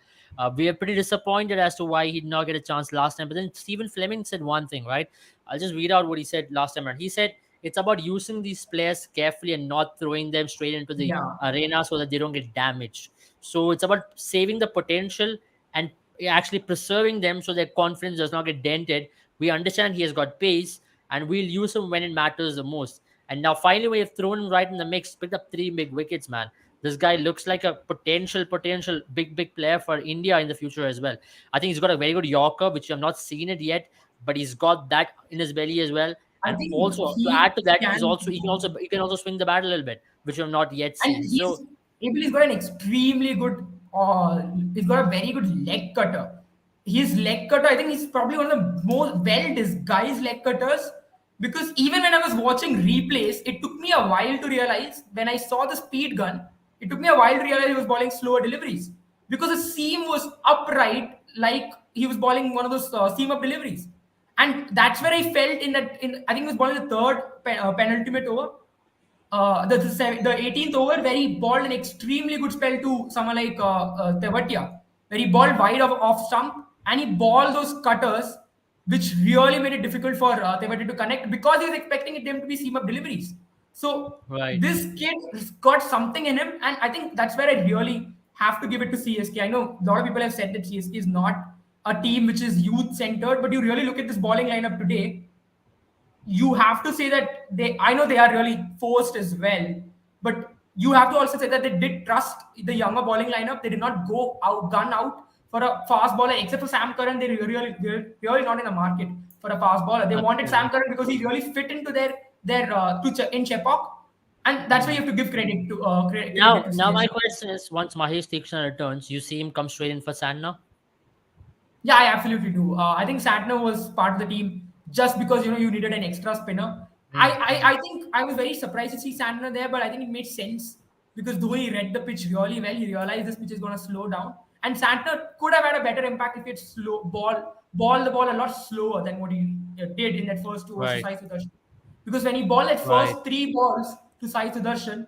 We are pretty disappointed as to why he did not get a chance last time. But then Stephen Fleming said one thing, right? I'll just read out what he said last time around. He said it's about using these players carefully and not throwing them straight into the Yeah. arena so that they don't get damaged. So it's about saving the potential and actually preserving them so their confidence does not get dented. We understand he has got pace and we'll use him when it matters the most. And now finally we have thrown him right in the mix, picked up 3 big wickets, man. This guy looks like a potential big player for India in the future as well. I think he's got a very good Yorker, which you have not seen it yet, but he's got that in his belly as well. I And think also to he add to that, can, he can also swing the bat a little bit, which we have not yet and seen. So he's got an extremely good. He's got a very good leg cutter. his leg cutter, I think he's probably one of the most well disguised leg cutters. Because even when I was watching replays, it took me a while to realize when I saw the speed gun, it took me a while to realize he was bowling slower deliveries because the seam was upright, like he was bowling one of those seam up deliveries. And that's where I felt in that. In I think he was bowling the third penultimate over, the 18th over where he balled an extremely good spell to someone like Tewatia, where he balled wide off stump and he balled those cutters, which really made it difficult for Tewatia to connect because he was expecting them to be seam up deliveries. So Right. this kid has got something in him, and I think that's where I really have to give it to CSK. I know a lot of people have said that CSK is not a team which is youth centered, but you really look at this bowling lineup today, you have to say that I know they are really forced as well, but you have to also say that they did trust the younger bowling lineup. They did not go out gun out for a fast bowler, except for Sam Curran. They're really not in the market for a fast bowler. They wanted Sam Absolutely. Curran because he really fit into in Chepauk, and that's why you Hmm. have to give credit Now, to now my CS. question is: once Mahesh Tikshna returns, you see him come straight in for Sandner? Yeah, I absolutely do. I think Santner was part of the team just because you needed an extra spinner. I, Hmm. I I think I was very surprised to see Santner there, but I think it made sense because though he read the pitch really well, he realized this pitch is going to slow down, and Santner could have had a better impact if he had ball the ball a lot slower than what he did in that first two overs to Right. Sai Sudarshan. Because when he balled that Right. first three balls to Sai Sudarshan,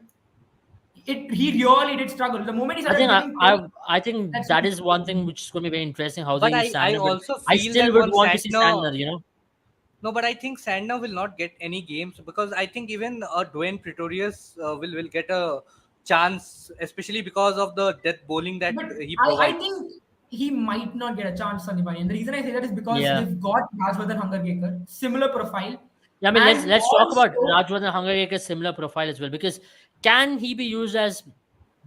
he really did struggle. The moment he I started think winning 10, I think that's when that he is one started thing winning. which is going to be very interesting how they But use I Sandner. But also I feel still that would once want to see Sandner. Santner, no, but I think Santner will not get any games because I think even Dwayne Pretorius will get a chance, especially because of the death bowling that But he I provides. think he might not get a chance, Sandeep. And the reason I say that is because Yeah. they've got Rajvardhan Hungergaker, similar profile, Yeah, I mean, and let's talk about also Rajwardhan Hungareke's similar profile as well, because can he be used as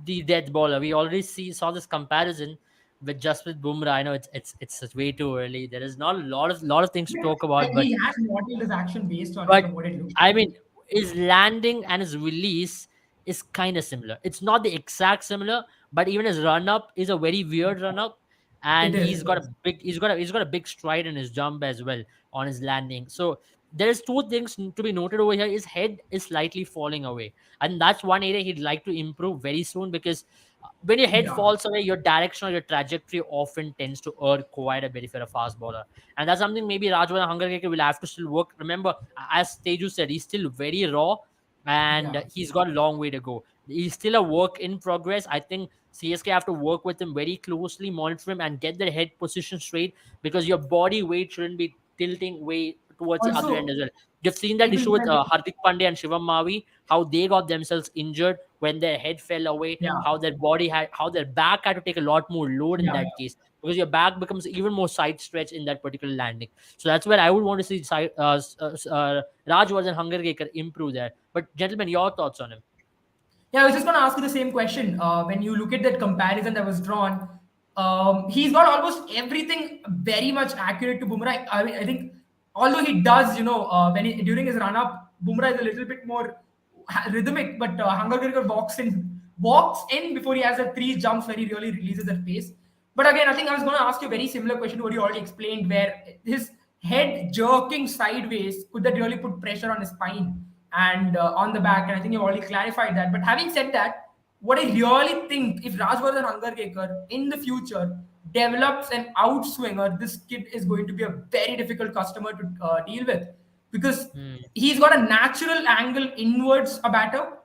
the death bowler? We already saw this comparison with just with Bumrah. I know it's way too early. There is not a lot of things to talk about, but he has modeled his action based on it but from what it looks I like. mean, his landing and his release is kind of similar. It's not the exact similar, but even his run up is a very weird run up, It and is. he's It got is. a big he's got a big stride in his jump as well on his landing. So there's two things to be noted over here. His head is slightly falling away, and that's one area he'd like to improve very soon because when your head Yeah. falls away, your direction or your trajectory often tends to err quite a bit if you're a fast bowler. And that's something maybe Rajwardhan Hungarkar will have to still work. Remember, as Teju said, he's still very raw and Yeah. he's got a long way to go. He's still a work in progress. I think CSK have to work with him very closely, monitor him, and get their head position straight because your body weight shouldn't be tilting way towards the other end Also, as well. You've seen that like we issue with said, Hardik Pandya and Shivam Mavi, how they got themselves injured when their head fell away, yeah, how their back had to take a lot more load in yeah. that case because your back becomes even more side stretch in that particular landing. So that's where I would want to see Rajwardhan Hungarkar improve there. But gentlemen, your thoughts on him? Yeah, I was just going to ask you the same question. When you look at that comparison that was drawn, he's got almost everything very much accurate to Bumrah. I mean, I think although he does, during his run up, Bumrah is a little bit more rhythmic, but Hangarkar walks in before he has the three jumps where he really releases that pace. But again, I think I was going to ask you a very similar question to what you already explained, where his head jerking sideways could that really put pressure on his spine and on the back? And I think you already clarified that. But having said that, what I really think if Rajvardhan Hungarkar in the future develops an outswinger, this kid is going to be a very difficult customer to deal with because Hmm. he's got a natural angle inwards a batter.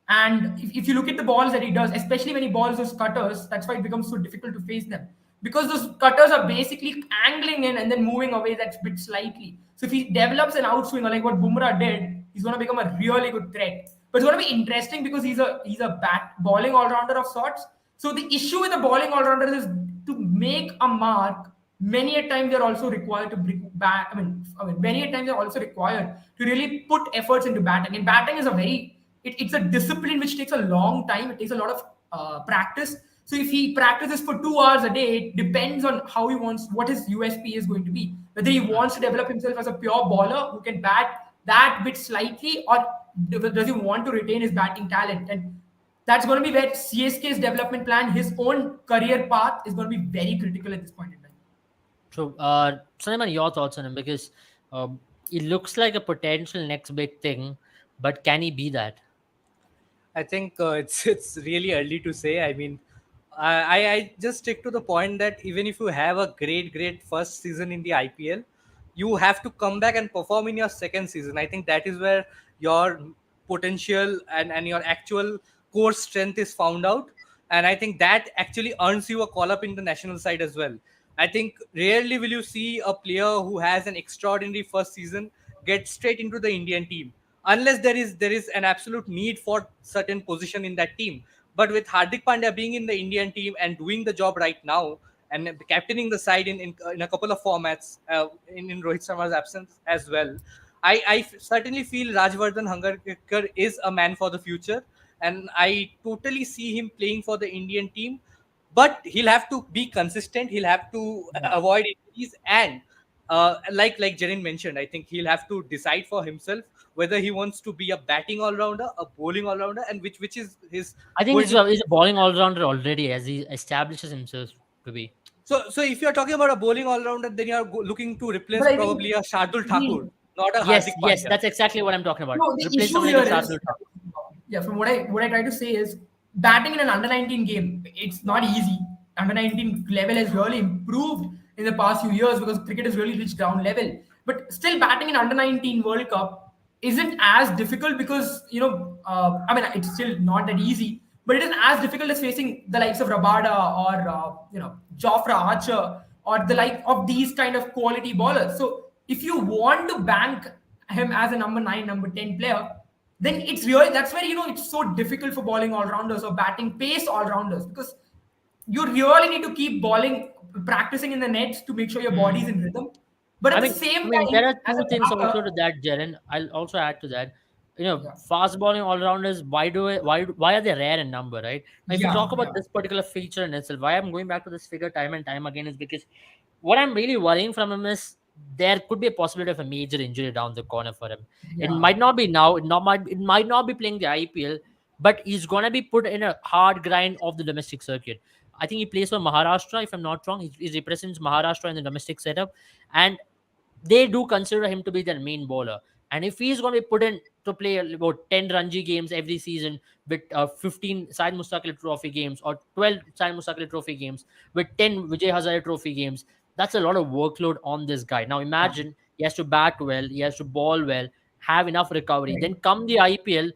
And if you look at the balls that he does, especially when he balls those cutters, that's why it becomes so difficult to face them. Because those cutters are basically angling in and then moving away that bit slightly. So if he develops an outswinger like what Bumrah did, he's going to become a really good threat. But it's going to be interesting because he's a bat bowling all rounder of sorts. So the issue with the bowling all rounder is to make a mark. Many a time they're also required to bring back. Many a time they're also required to really put efforts into batting. And batting is it's a discipline which takes a long time. It takes a lot of practice. So if he practices for 2 hours a day, it depends on how he wants, what his USP is going to be. Whether he wants to develop himself as a pure bowler who can bat that bit slightly, or does he want to retain his batting talent? And that's going to be where CSK's development plan, his own career path, is going to be very critical at this point in time. So, Sulaiman, your thoughts on him, because he looks like a potential next big thing, but can he be that? I think it's really early to say. I mean, I just stick to the point that even if you have a great first season in the IPL, you have to come back and perform in your second season. I think that is where your potential and your actual core strength is found out, and I think that actually earns you a call up in the national side as well. I think rarely will you see a player who has an extraordinary first season get straight into the Indian team, unless there is an absolute need for certain position in that team. But with Hardik Pandya being in the Indian team and doing the job right now and captaining the side in a couple of formats in Rohit Sharma's absence as well, I certainly feel Rajvardhan Hangarkar is a man for the future, and I totally see him playing for the Indian team. But he'll have to be consistent. He'll have to Yeah. avoid injuries, and like Jerin mentioned, I think he'll have to decide for himself whether he wants to be a batting all rounder, a bowling all rounder, and which is his I think going to. he's a bowling all rounder already, as he establishes himself to be. So if you're talking about a bowling all rounder, then you're looking to But replace I think probably a Shardul Thakur, the not a Yes, Hardik yes, Pandya. that's exactly what I'm talking about. no, the Replace issue someone like here a is, Shardul Thakur. yeah, from what I try to say is batting in an under 19 game, it's not easy. Under 19 level has really improved in the past few years because cricket has really reached ground level. But still, batting in under 19 World Cup isn't as difficult because I mean, it's still not that easy, but it is as difficult as facing the likes of Rabada or Jofra Archer or the like of these kind of quality bowlers. So if you want to bank him as a number 9, number 10 player, then it's really, that's where it's so difficult for bowling all rounders or batting pace all rounders, because you really need to keep bowling, practicing in the nets to make sure your body's in rhythm. But at the I same mean, time, there are as a two things batter, also to that, Jaren. I'll also add to that. yeah, Fast bowling all rounders. Why are they rare in number, right? Now, if you yeah, talk about yeah, this particular feature in itself, why I'm going back to this figure time and time again is because what I'm really worrying from him is there could be a possibility of a major injury down the corner for him. It yeah, might not be now. It might not be playing the IPL, but he's gonna be put in a hard grind of the domestic circuit. I think he plays for Maharashtra, if I'm not wrong. He represents Maharashtra in the domestic setup, and they do consider him to be their main bowler. And if he's going to be put in to play about 10 Ranji games every season with 15 Syed Mustaqil Trophy games or 12 Syed Mustaqil Trophy games with 10 Vijay Hazare Trophy games, that's a lot of workload on this guy. Now yeah. imagine he has to bat well, he has to ball well, have enough recovery. Right. Then come the IPL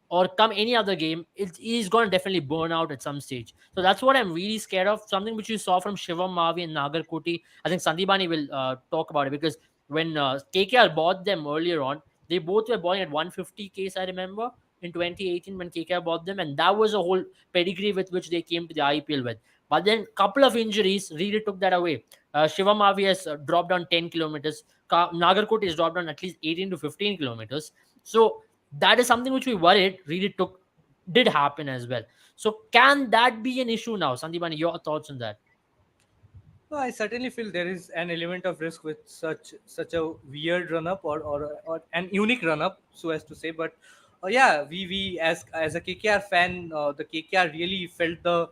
or come any other game, he's going to definitely burn out at some stage. So that's what I'm really scared of. Something which you saw from Shivam Mavi and Nagar Koti. I think Sandibani will talk about it because when KKR bought them earlier on, they both were bowling at 150 Ks, I remember, in 2018 when KKR bought them. And that was a whole pedigree with which they came to the IPL with. But then couple of injuries really took that away. Shivam Mavi has dropped down 10 kilometers. Nagarkot has dropped down at least 18 to 15 kilometers. So that is something which we worried really did happen as well. So can that be an issue now? Sandipani, your thoughts on that? No, I certainly feel there is an element of risk with such a weird run up, or an unique run up, so as to say. But yeah, we as a KKR fan, the KKR really felt the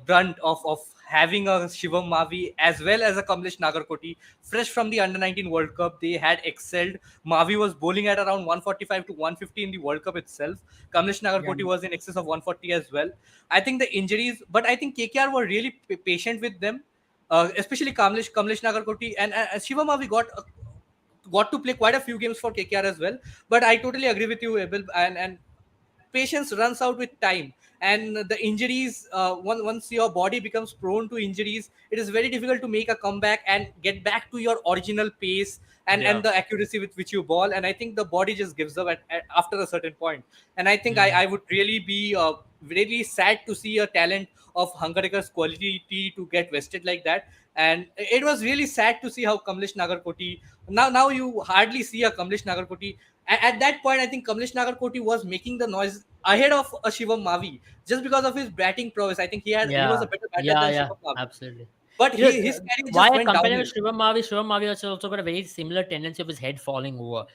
brunt of having a Shivam Mavi as well as a Kamlesh Nagarkoti fresh from the under 19 World Cup. They had excelled. Mavi was bowling at around 145 to 150 in the World Cup itself. Kamlesh Yeah, Nagarkoti was in excess of 140 as well. I think the injuries, but I think KKR were really patient with them, especially Kamlesh Nagarkoti and Shiva Mavi got to play quite a few games for KKR as well. But I totally agree with you, Abel, and patience runs out with time, and the injuries, once your body becomes prone to injuries, it is very difficult to make a comeback and get back to your original pace and Yeah. the accuracy with which you ball. And I think the body just gives up after a certain point. And I think I would really be really sad to see a talent of Hangarekar's quality to get vested like that. And it was really sad to see how Kamlesh Nagarkoti, now you hardly see a Kamlesh Nagarkoti. At that point, I think Kamlesh Nagarkoti was making the noise ahead of a Shivam Mavi just because of his batting prowess. I think he was Yeah, a better batter yeah, than yeah, Shivam Mavi, absolutely. but You know, his career why just I went compare him downhill. with Shivam Mavi? Shivam Mavi has also got a very similar tendency of his head falling over.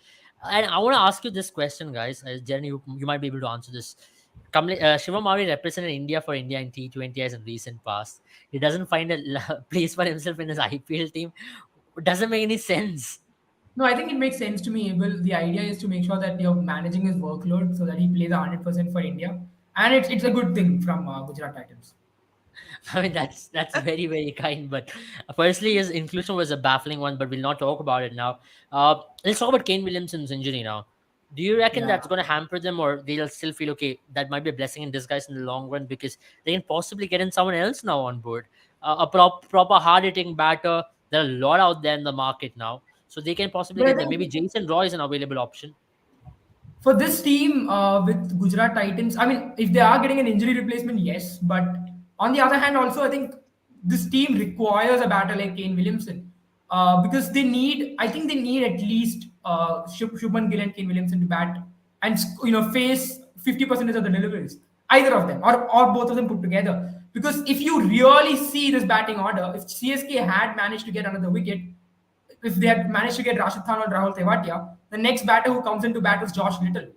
And I want to ask you this question, guys. As Jeremy, you might be able to answer this. Shivam Mauri represented India for India in T20 as in recent past. He doesn't find a place for himself in his IPL team. It doesn't make any sense. No, I think it makes sense to me. Well, the idea is to make sure that you're managing his workload so that he plays 100% for India, and it's a good thing from Gujarat Titans. I mean, that's very very kind, but firstly, his inclusion was a baffling one. But we'll not talk about it now. Let's talk about Kane Williamson's injury now. Do you reckon Yeah. that's going to hamper them, or they'll still feel okay? That might be a blessing in disguise in the long run because they can possibly get in someone else now on board, a proper hard hitting batter. There are a lot out there in the market now, so they can possibly But I get them. Maybe think Jason Roy is an available option. for this team with Gujarat Titans, I mean, if they are getting an injury replacement, yes. But on the other hand, also, I think this team requires a batter like Kane Williamson because they need, I think they need at least Shubman Gill and Kane Williamson to bat and face 50% of the deliveries, either of them or both of them put together. Because if you really see this batting order, if CSK had managed to get another wicket, if they had managed to get Rashid Khan or Rahul Tewatia, the next batter who comes into bat is Josh Little.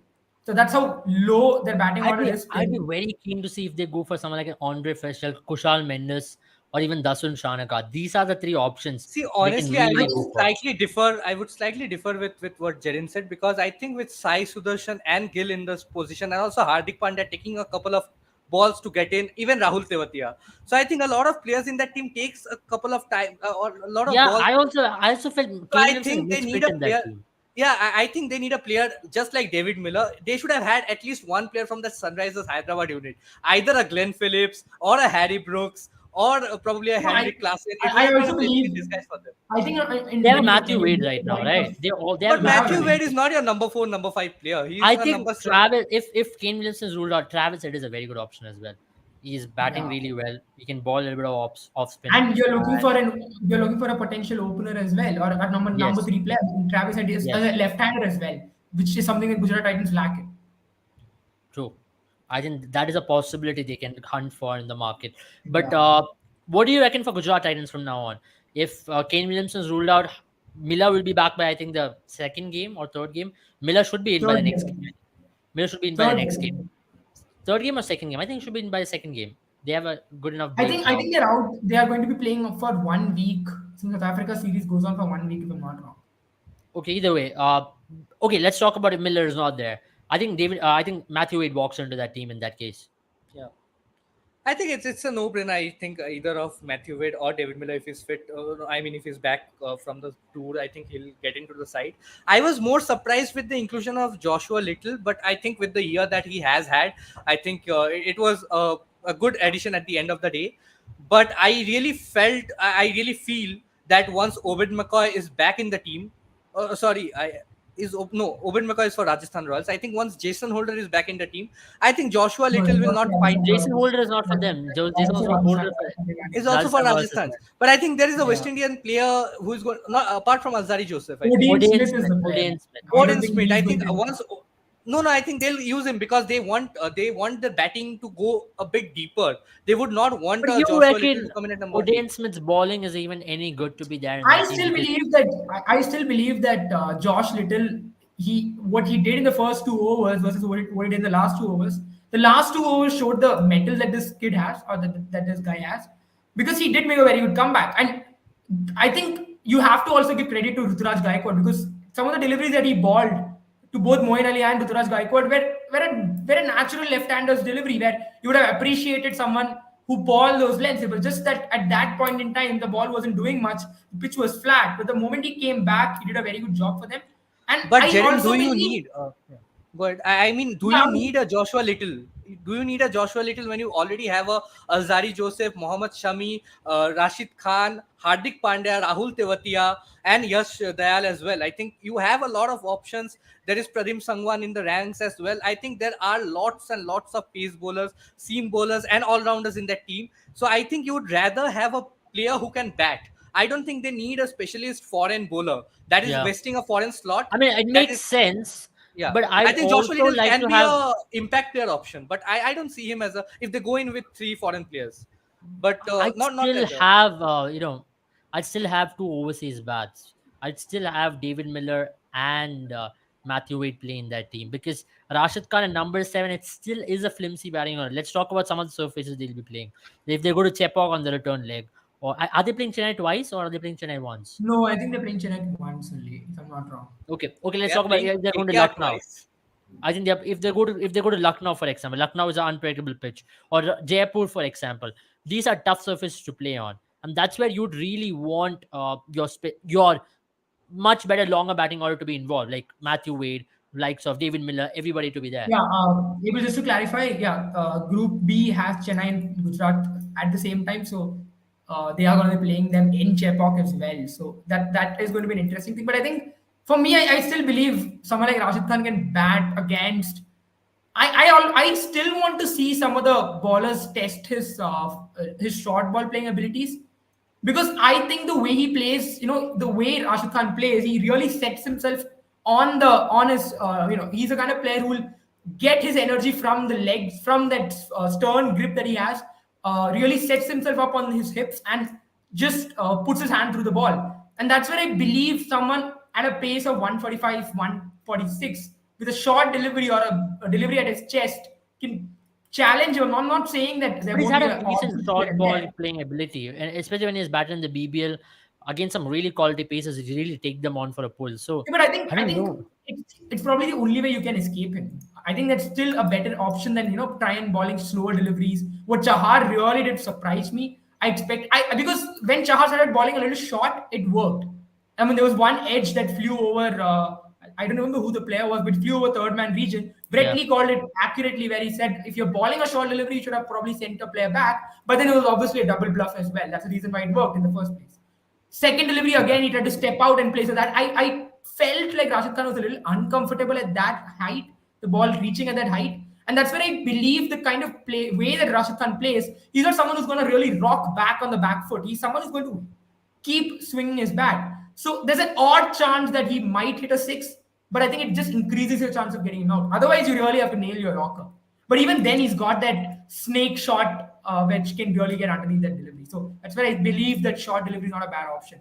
So that's how low their batting I'd order be is I'd still. be very keen to see if they go for someone like an Andre Fischel, Kushal Mendes, or even Dasun Shanaka. These are the three options See, they can honestly, I really would go for. slightly differ. I would slightly differ with what Jerin said, because I think with Sai Sudarshan and Gill in this position, and also Hardik Pandya taking a couple of balls to get in, even Rahul Tewatia. So I think a lot of players in that team takes a couple of time or a lot of Yeah, balls. I also felt So Kane I Williamson think they would need fit a in that player. team. Yeah, I think they need a player just like David Miller. They should have had at least one player from the Sunrisers Hyderabad unit, either a Glenn Phillips or a Harry Brooks or probably a No, I, Henrik Klassen. It would I have been a also blessing in believe. disguise for them. I think They in have a when Matthew you Wade make right the now, point right? of They have But yeah, Matthew Matthew Wade. Wade is not your number 4, number 5 player. He is I a think number 7. Travis, if Kane Williamson is ruled out, Travis Head is a very good option as well. He's batting yeah. really well. He can ball a little bit of off spin. And And you're looking for a potential opener as well, or a number yes, three player. Travis Head is yes, a left-hander as well, which is something that Gujarat Titans lack. true. I think that is a possibility they can hunt for in the market. But Yeah. what do you reckon for Gujarat Titans from now on? If Kane Williamson is ruled out, Miller will be back by I think the second game or third game. Miller should be in by the Third next game. game. Miller should be in by the Third next game. game. Third game or second game? I think he should be in by the second game. They have a good enough I break think I now. think they're out. They are going to be playing for 1 week. Since South Africa series goes on for 1 week, if I'm not wrong. Okay, either way. Okay, let's talk about if Miller is not there. I think I think Matthew Wade walks into that team in that case. Yeah. I think it's a no-brainer. I think either of Matthew Wade or David Miller, if he's fit, I mean, if he's back from the tour, I think he'll get into the side. I was more surprised with the inclusion of Joshua Little, but I think with the year that he has had, I think it was a good addition at the end of the day. But I really feel that once Obed McCoy is back in the team, sorry, no, Obed McCoy is for Rajasthan Royals. I think once Jason Holder is back in the team, I think Joshua No, Little it's will not not for find. Jason Rajasthan Holder is not for them. Jason Also Holder Rajasthan. is for Is also for Rajasthan Royals as Rajasthan. well. But I think there is a West Yeah. Indian player who is going, not apart from Azari Joseph, I think. Odean Odean Smith is Smith. the player. Odean Smith. I don't Gordon think Smith. he's I going think to. once. No, I think they'll use him because they want the batting to go a bit deeper. They would not want But you Joshua Little reckon to come in at number 8. Odean Smith's bowling is even any good to be there in I that team? still Because believe that I still believe that Josh Little, he what he did in the first 2 overs versus what he did in the last 2 overs. The last 2 overs showed the metal that this kid has, or that this guy has, because he did make a very good comeback. And I think you have to also give credit to Ruturaj Gaikwad because some of the deliveries that he balled to both Moeen Ali and Ruturaj Gaikwad were a natural left-hander's delivery where you would have appreciated someone who balled those lengths. It was just that at that point in time, the ball wasn't doing much. The pitch was flat. But the moment he came back, he did a very good job for them. And But I Jaren, also do you believe, need? Go ahead. I mean, do yeah, you need a Joshua Little? Do you need a Joshua Little when you already have a Azari Joseph, Mohammad Shami, Rashid Khan, Hardik Pandya, Rahul Tewatia, and Yash Dayal as well? I think you have a lot of options. There is Pradim Sangwan in the ranks as well. I think there are lots and lots of pace bowlers, seam bowlers, and all rounders in that team. So I think you would rather have a player who can bat. I don't think they need a specialist foreign bowler that is yeah, wasting a foreign slot. I mean it That makes is, sense, yeah. but I I'd think Joshua also Little like can to be have. a impact player option, but I don't see him as a if they go in with 3 foreign players. But I'd not still as a have I'd still have two overseas bats. I'd still have David Miller and Matthew Wade play in that team, because Rashid Khan at number 7, it still is a flimsy batting order. Let's talk about some of the surfaces they'll be playing. If they go to Chepauk on the return leg, or are they playing Chennai twice, or are they playing Chennai once? No, I think they're playing Chennai once only, if I'm not wrong. Okay. Let's They are talk about, playing if they're going to KKR Lucknow. twice. I think if they go to Lucknow, for example, Lucknow is an unpredictable pitch, or Jaipur, for example. These are tough surfaces to play on, and that's where you'd really want your much better longer batting order to be involved, like Matthew Wade, likes of David Miller, everybody to be there. Yeah, able just to clarify, yeah, Group B has Chennai and Gujarat at the same time, so they are going to be playing them in Chepauk as well. So that is going to be an interesting thing. But I think for me, I still believe someone like Rashid Khan can bat against. I still want to see some of the ballers test his short ball playing abilities, because I think the way he plays, the way Rashid Khan plays, he really sets himself on his, he's the kind of player who will get his energy from the legs, from that stern grip that he has, really sets himself up on his hips and just puts his hand through the ball. And that's where I believe someone at a pace of 145, 146 with a short delivery or a delivery at his chest can challenge him. I'm not saying that there But he's won't had be a an decent option here short and ball there. playing ability, and especially when he's batting in the BBL against some really quality paces, he really take them on for a pull. So Yeah, but I I don't think know. it's probably the only way you can escape him. I think that's still a better option than try and bowling slower deliveries. What Chahar really did surprise me. I because when Chahar started bowling a little short, it worked. I mean, there was one edge that flew over. I don't remember who the player was, but it flew over third man region. Brett Yeah. Lee called it accurately, where he said, if you're bowling a short delivery, you should have probably sent a player back. But then it was obviously a double bluff as well. That's the reason why it worked in the first place. Second delivery again, he tried to step out and play. So that I felt like Rashid Khan was a little uncomfortable at that height, the ball reaching at that height. And that's where I believe the kind of play way that Rashid Khan plays, he's not someone who's going to really rock back on the back foot. He's someone who's going to keep swinging his bat. So there's an odd chance that he might hit a six, but I think it just increases your chance of getting him out. Otherwise, you really have to nail your rocker. But even then, he's got that snake shot which can really get underneath that delivery. So that's where I believe that short delivery is not a bad option.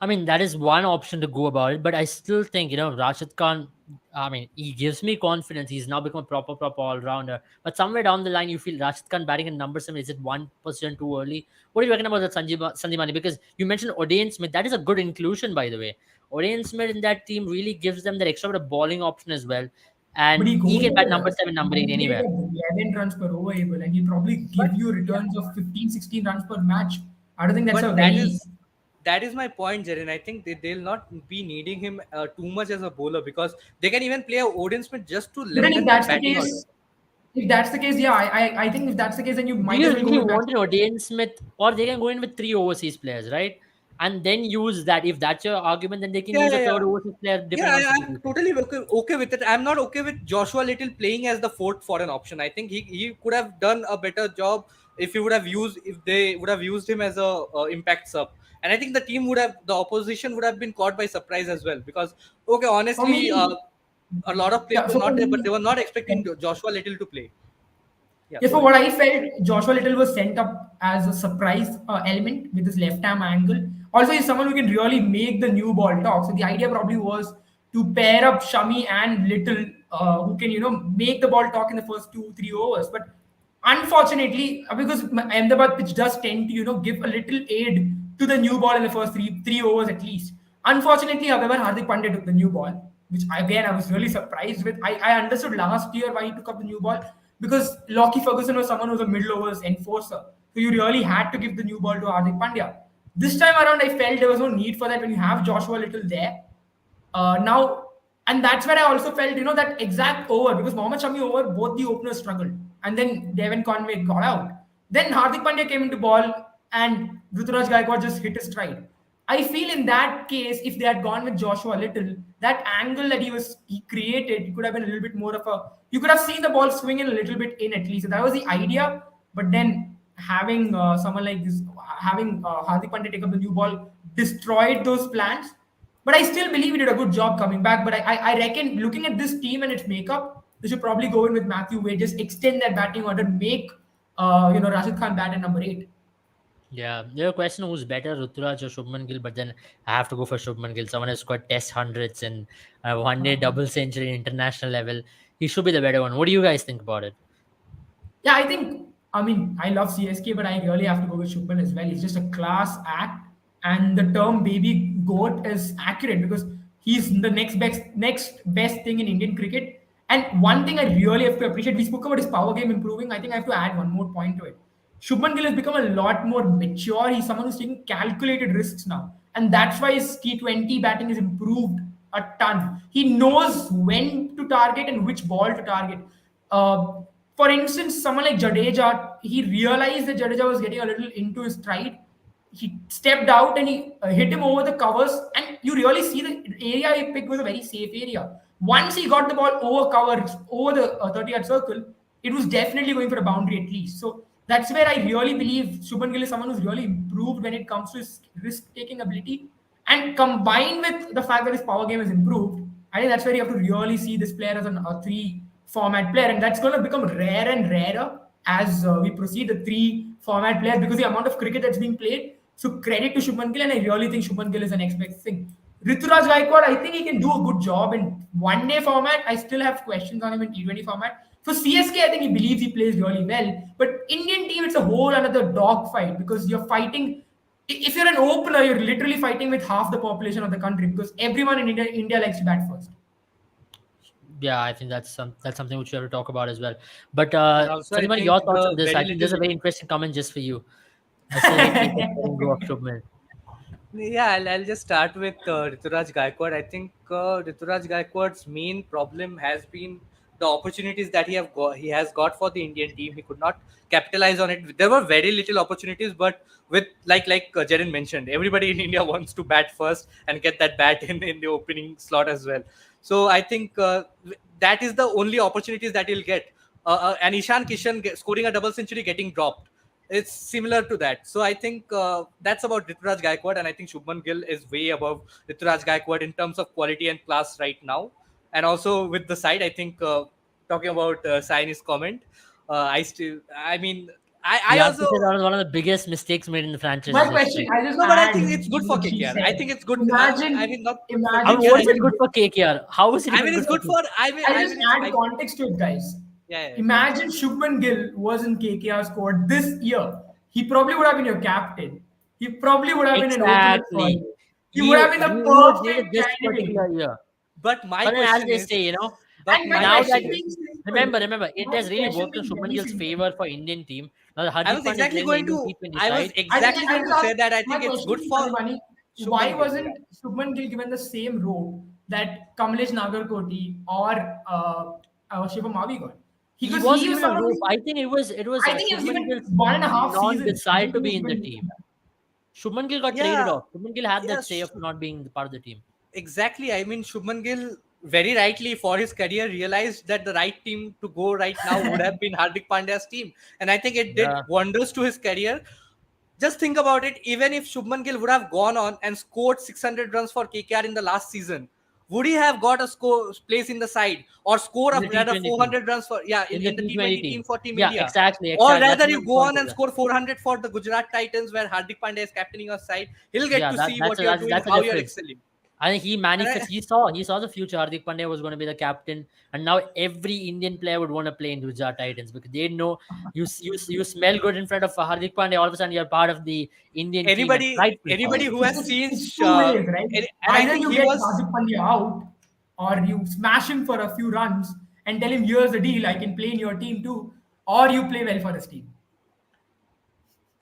I mean, that is one option to go about it, but I still think, Rashid Khan, I mean, he gives me confidence. He's now become a proper all rounder. But somewhere down the line, you feel Rashid Khan batting at number 7, is it 1% too early? What do you reckon about that Sandeep? Because you mentioned Odean Smith. That is a good inclusion, by the way. Odean Smith in that team really gives them that extra bit of bowling option as well. But And he he goes can bat at number 7, number 8 he anywhere. at 11 runs per over able, and he probably But give you returns of 15, 16 runs per match. I don't think that's a but very. that is my point, Jaren. I think they'll not be needing him too much as a bowler, because they can even play a Odin Smith just to But then lengthen that batting order. if that's the case, yeah, I think if that's the case, then you Do might you as well go really with that. want an Odean Smith, or they can go in with 3 overseas players, right? And then use that. If that's your argument, then they can Yeah, use a yeah, third yeah. overseas player depending Yeah, on I'm situation. totally okay with it. I'm not okay with Joshua Little playing as the fourth foreign option. I think he could have done a better job if they would have used him as a impact sub. And I think the opposition would have been caught by surprise as well, because okay, For honestly, me, a lot of players yeah. were So for not there, but me, they were not expecting Joshua Little to play. Yeah, yeah, go for ahead. what I felt, Joshua Little was sent up as a surprise element with his left arm angle. Also, he's someone who can really make the new ball talk. So the idea probably was to pair up Shami and Little, who can make the ball talk in the first 2, 3 overs. But unfortunately, because Ahmedabad pitch does tend to give a little aid to the new ball in the first three overs at least. Unfortunately, however, Hardik Pandya took the new ball, which again I was really surprised with. I understood last year why he took up the new ball, because Lockie Ferguson was someone who was a middle overs enforcer. So you really had to give the new ball to Hardik Pandya. This time around, I felt there was no need for that when you have Joshua Little there. Now, and that's where I also felt, that exact over, because Mohammad Shami over, both the openers struggled. And then Devon Conway got out. Then Hardik Pandya came into ball and Ruturaj Gaikwad just hit his stride. I feel in that case, if they had gone with Joshua Little, that angle that he created, it could have been a little bit more of a. You could have seen the ball swinging a little bit in at least. So that was the idea. But then having someone like this, having Hardik Pandya take up the new ball, destroyed those plans. But I still believe he did a good job coming back. But I reckon looking at this team and its makeup, they should probably go in with Matthew Wade, just extend that batting order, make Rashid Khan bat at number 8. Yeah, there a question who's better, Ruturaj or Shubman Gill, but then I have to go for Shubman Gill. Someone has scored test hundreds and a one-day double century international level. He should be the better one. What do you guys think about it? Yeah, I think. I mean, I love CSK, but I really have to go with Shubman as well. He's just a class act, and the term "baby goat" is accurate because he's the next best thing in Indian cricket. And one thing I really have to appreciate, we spoke about his power game improving. I think I have to add one more point to it. Shubman Gill has become a lot more mature. He's someone who's taking calculated risks now. And that's why his T20 batting has improved a ton. He knows when to target and which ball to target. Uh, for instance, someone like Jadeja, he realized that Jadeja was getting a little into his stride. He stepped out and he hit him over the covers, and you really see the area he picked was a very safe area. Once he got the ball over cover, over the 30-yard circle, it was definitely going for a boundary at least. So that's where I really believe Shubman Gill is someone who's really improved when it comes to his risk-taking ability. And combined with the fact that his power game has improved, I think that's where you have to really see this player as a three format player. And that's going to become rare and rarer as we proceed, the three format players, because the amount of cricket that's being played. So credit to Shubman Gill, and I really think Shubman Gill is the next best thing. Rituraj Gaikwad, I think he can do a good job in one day format. I still have questions on him in T20 format. For CSK, I think he believes he plays really well. But Indian team, it's a whole another dog fight because you're fighting. If you're an opener, you're literally fighting with half the population of the country because everyone in India likes to bat first. Yeah, I think that's something which we have to talk about as well. But And also, I Fatima, your think thoughts on this? I very think there's a little. very interesting comment just for you. I still hate letting go of Shubman. Yeah, I'll just start with Rituraj Gaikwad. I think Rituraj Gaikwad's main problem has been the opportunities that he has got for the Indian team. He could not capitalize on it. There were very little opportunities, but with like Jaren mentioned, everybody in India wants to bat first and get that bat in the opening slot as well. So I think that is the only opportunities that he'll get. And Ishan Kishan scoring a double century getting dropped, it's similar to that. So I think that's about Rituraj Gaikwad, and I think Shubman Gill is way above Rituraj Gaikwad in terms of quality and class right now. And also with the side, I think talking about Saini's comment, I mean, I Yeah, this also is one of the biggest mistakes made in the My franchise's question, history. I just no, but I add think it's good for what she KKR. I said. think it's good. I Imagine, mean, not good for I mean, imagine KKR. what is it Shubman good Gill. for KKR? How is it I even mean, it's good for good KKR? for. I'll I just mean, it's. add context to it, guys. Yeah, sure. Imagine Shubman Gill was in KKR squad this year. He probably would have been your captain. He probably would have been an opener for Exactly. you. He would You have been the you would need it perfect this candidate. particular year. But my But then, as question they is. say, But And my my now that question question is. being simple, remember, it my has really question worked in being Shubman very Gill's simple. favor for Indian team. Now that I Hardik was Pandya is exactly leading the going Indian to. T20 I was side. exactly I going just to say asked that I my think it's question good being for Parimani, why Shubman Gill. wasn't Yeah. Shubman Gill given the same role that Kamlesh Nagarkoti or Shivam Mavi got? He Because was he was given a someone rope. who I think it was I think he was Shubman given Gill's 1.5 seasons. I non-desire think to he was be in the given more team. than that. Shubman Gill got traded Yeah. off. Shubman Gill had that say Yes. of not being part of the team. Exactly. I mean, Shubman Gill very rightly for his career realized that the right team to go right now would have been Hardik Pandya's team, and I think it did Yeah. wonders to his career. Just think about it. Even if Shubman Gill would have gone on and scored 600 runs for KKR in the last season, would he have got a score place in the side or score In a the rather T20 team. 400 runs for In the in the T20 T20 team team. for Team Yeah, India? exactly, Or exactly. That's rather, my you go point on of and that. score 400 for the Gujarat Titans, where Hardik Pandya is captaining your side. He'll get Yeah, to see that's what a, you're that's doing, that's a how you're difference. excelling. I think he And manifests. He saw the future. Hardik Pandya was going to be the captain, and now every Indian player would want to play in Gujarat Titans because they know you smell good in front of Hardik Pandya. All of a sudden, you're part of the Indian team, and rightfully so. anybody who has seen It's two ways, right? and I Either think you he get was. Hardik Pandya out, or you smash him for a few runs and tell him, "Here's the deal. I can play in your team too," or you play well for this team.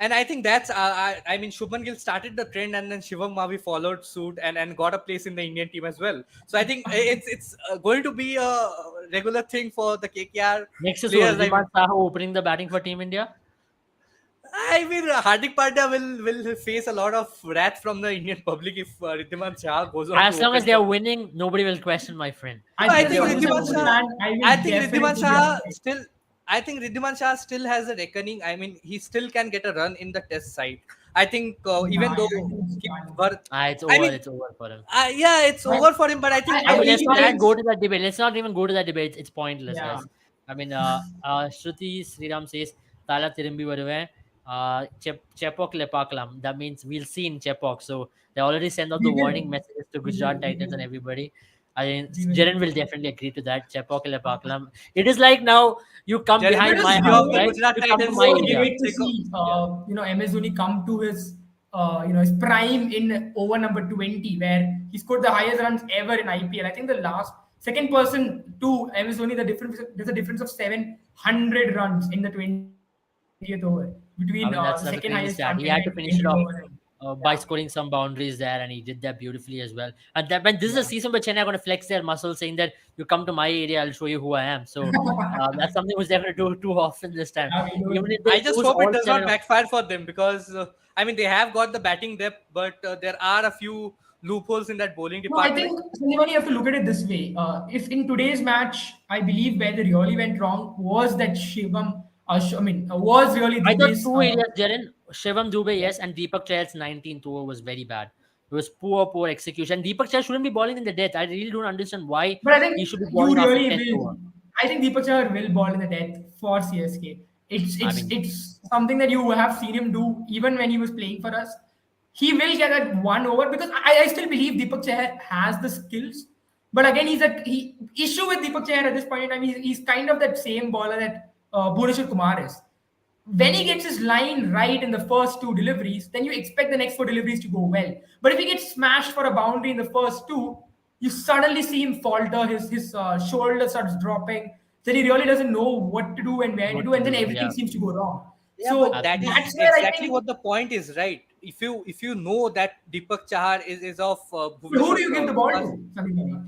And I think that's I mean Shubman Gill started the trend, and then Shivam Mavi followed suit and got a place in the Indian team as well. So I think it's going to be a regular thing for the KKR Next is players. Riddhiman Saha opening the batting for Team India. I mean Hardik Pandya will face a lot of wrath from the Indian public if Riddhiman Shah goes on to As long as open they for. are winning, nobody will question my friend. I No, think I as a think Punjab Riddhiman Shah. fan, I I will think Riddhiman definitely be Shah upset. still. I think Riddhiman Shah still has a reckoning. I mean, he still can get a run in the Test side. I think Nah, even I though think it's Skip done. Bharat, It's I over. mean, It's over for him. yeah, it's I, over for him. But I think I I mean, he let's believe not can. even go it's to that debate. Let's not even go to that debate. It's pointless, yeah. guys. I mean, Shruti Sriram says, Tala Tirumbi Varuven. Chepok Lepaklam. That means we'll see in Chepok. So they already sent out the We warning will. messages to We will. Gujarat We Titans will. and everybody. I think We will. Jaren will definitely agree to that. Chepok Lepaklam. It is like now you come Jaren, But the behind it was my CEO house, of the right? Gujarat You come to Titans, my so area. great to see, yeah. MS Dhoni come to his, his prime in over number 20, where he scored the highest runs ever in IPL. I think the last second person to MS Dhoni, there's a difference of 700 runs in the 20th over between the second I mean, highest that's run a getter crazy in stat. He 20 had to over. finish it off Yeah, by scoring some boundaries there, and he did that beautifully as well. And that, when this is a yeah. season where Chennai are going to flex their muscle, saying that you come to my area, I'll show you who I am. So that's something which they're going to do too often this time. Yeah, we Even don't. if I they just lose hope it all does seven not of, backfire for them because I mean they have got the batting depth, but there are a few loopholes in that bowling No, I department. think Sanjivani, you have to look at it this way. If in today's match, I believe where they really went wrong was that Shivam, was really I thought Dubey's. two areas, Jaren, Shivam Dubey, yes, and Deepak Chahar's 19th over was very bad. It was poor execution. Deepak Chahar shouldn't be balling in the death. I really don't understand why But I think he should be you balling after really 10th will. over. I think Deepak Chahar will ball in the death for CSK. It's I it's mean, it's something that you have seen him do even when he was playing for us. He will get that one over because I still believe Deepak Chahar has the skills. But again, he issue with Deepak Chahar at this point in time. He's kind of that same baller that Bhuvneshwar Kumar is. When he gets his line right in the first two deliveries, then you expect the next four deliveries to go well. But if he gets smashed for a boundary in the first two, you suddenly see him falter. His shoulder starts dropping. Then he really doesn't know what to do and where to what do, to and then do? everything Yeah, seems to go wrong. Yeah, but So that absolutely. is that's where I exactly think. what the point is, right? If you know that Deepak Chahar is of But who Bhuvneshwar do you give the ball Kumar's, to? Samir?